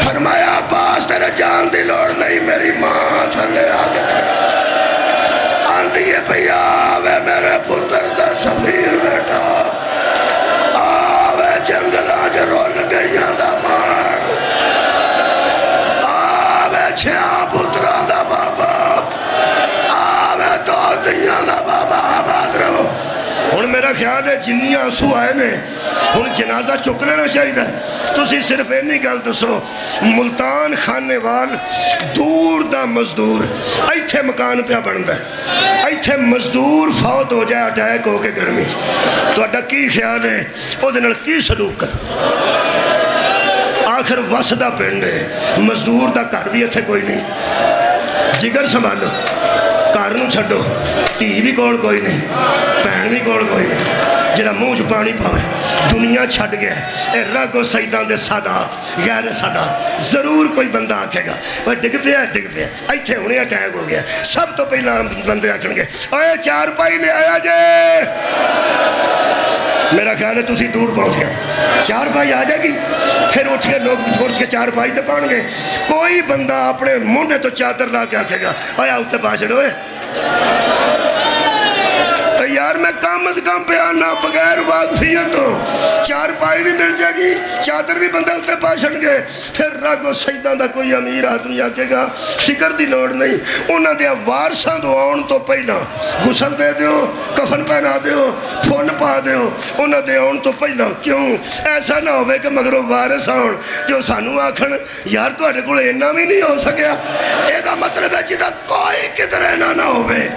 فرمایا عباس تیرے جان دی لوڑ نہیں، میری ماں تھلے آگے کھڑا آندھی ہے بھئی آوے میرے پتر دا سفیر بیٹا، آوے جنگلہ جو رول گئیاں دا مار، آوے چھیاں پتران دا بابا، آوے دو دیاں دا بابا، آباد رہو۔ ہن میرا خیال ہے جنیاں آنسو آئے نے، ہن جنازہ چک لینا چاہیے۔ تسی صرف اینی گل دسو، ملتان خانے وال دور دا مزدور ایتھے مکان پہ بندا ہے، ایتھے مزدور فوت ہو جائے اٹیک ہو کے گرمی، تو اڈا کی خیال ہے او دنال کی سلوک کر؟ آخر وسدہ پنڈ ہے، مزدور دا گھر بھی ایتھے کوئی نہیں، جگر سنبھالو، گھر نو چھڈو، تھی بھی کول کوئی نہیں، بہن بھی کول کوئی نہیں، جڑا منہ چ پانی پاوے، دنیا چھڈ گیا ہے۔ اے رگ و سیدان دے سادات غیر سادات ضرور کوئی بندہ آکھے گا وہ ڈگ پیا ایتھے ہونے اٹیک ہو گیا، سب تو پہلا بندے آکھن گے اوے 4 پائی لے آیا جے۔ میرا خیال ہے تسی دور پہنچ گیا، 4 پائی آ جائے گی، پھر اٹھ کے لوگ چھوڑ کے 4 پائی تے پان گے۔ کوئی بندہ اپنے منڈے تو چادر لا کے آکھے گا آیا اتنے پا چھڑوئے تو یار میں کم از کم پہ آنا بغیر واقفیت تو 4 پائی بھی مل جائے گی، چادر بھی بندہ اتنے پا چھڑ گے۔ پھر رگ و سجدہ دا کوئی امیر آدمی آکے گا فکر دی لوڑ نہیں، انہاں دیا وارساں دو آن تو پہلا غسل دے دیو، کفن پہنا دیو، پھول پا دیو، انہاں دے آن تو پہلا۔ کیوں ایسا نہ ہوئے کہ مگروں وارس آن جو سانو آکھن یار تو اٹھے کوڑے انہاں بھی نہیں ہو سکیا، ایک مطلب ہے جدہ کوئی کدھر اینا نہ ہوئے۔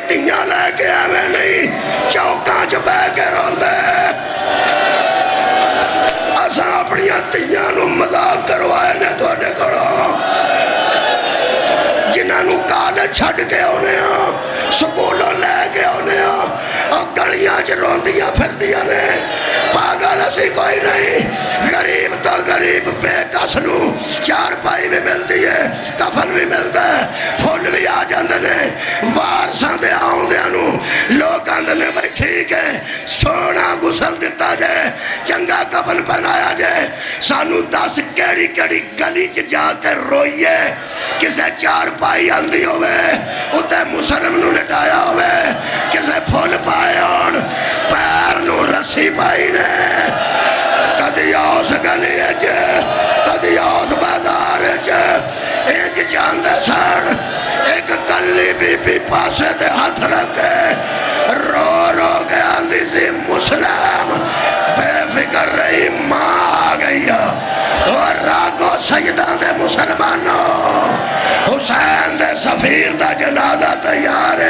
تیاں لے کے آوے نہیں، چوکاں چ بہ کے روندے، اساں اپنیاں تیاں نو مذاق کروائے نے تواڈے کولوں، جنہاں نو کالے چھڈ کے آنے ہاں، سکولوں لے کے آنے ہاں، اور گلیاں چ روندیاں پھردیاں نے۔ پاگل اسی کوئی نہیں، غریب تو غریب بے کس نو 4 پائی بھی ملتی ہے، کفن بھی ملتا ہے، پھول بھی آ جاندے نے، وارساں دے آؤندیاں نو ٹھیک ہے سونا غسل دیتا جائے چنگا کفن پہنایا جائے سانو دس کیڑی کیڑی گلی چ جا کے روئیے کسے چار پائی آندی ہوئے اتے مسلم نو لٹایا ہوئے کسے پھول پائے ہون پیر نو رسی پائی نے کدی اس گلی چ کدی اس بازار چ انج جاندے سن ایک کلی بی پاسے تے ہاتھ رکھے رو رو کے آندی سی مسلم بے فکر رہی ماں آ گئی اور راگو سجدہ دے مسلمانوں حسین دے سفیر دا جنازہ تیار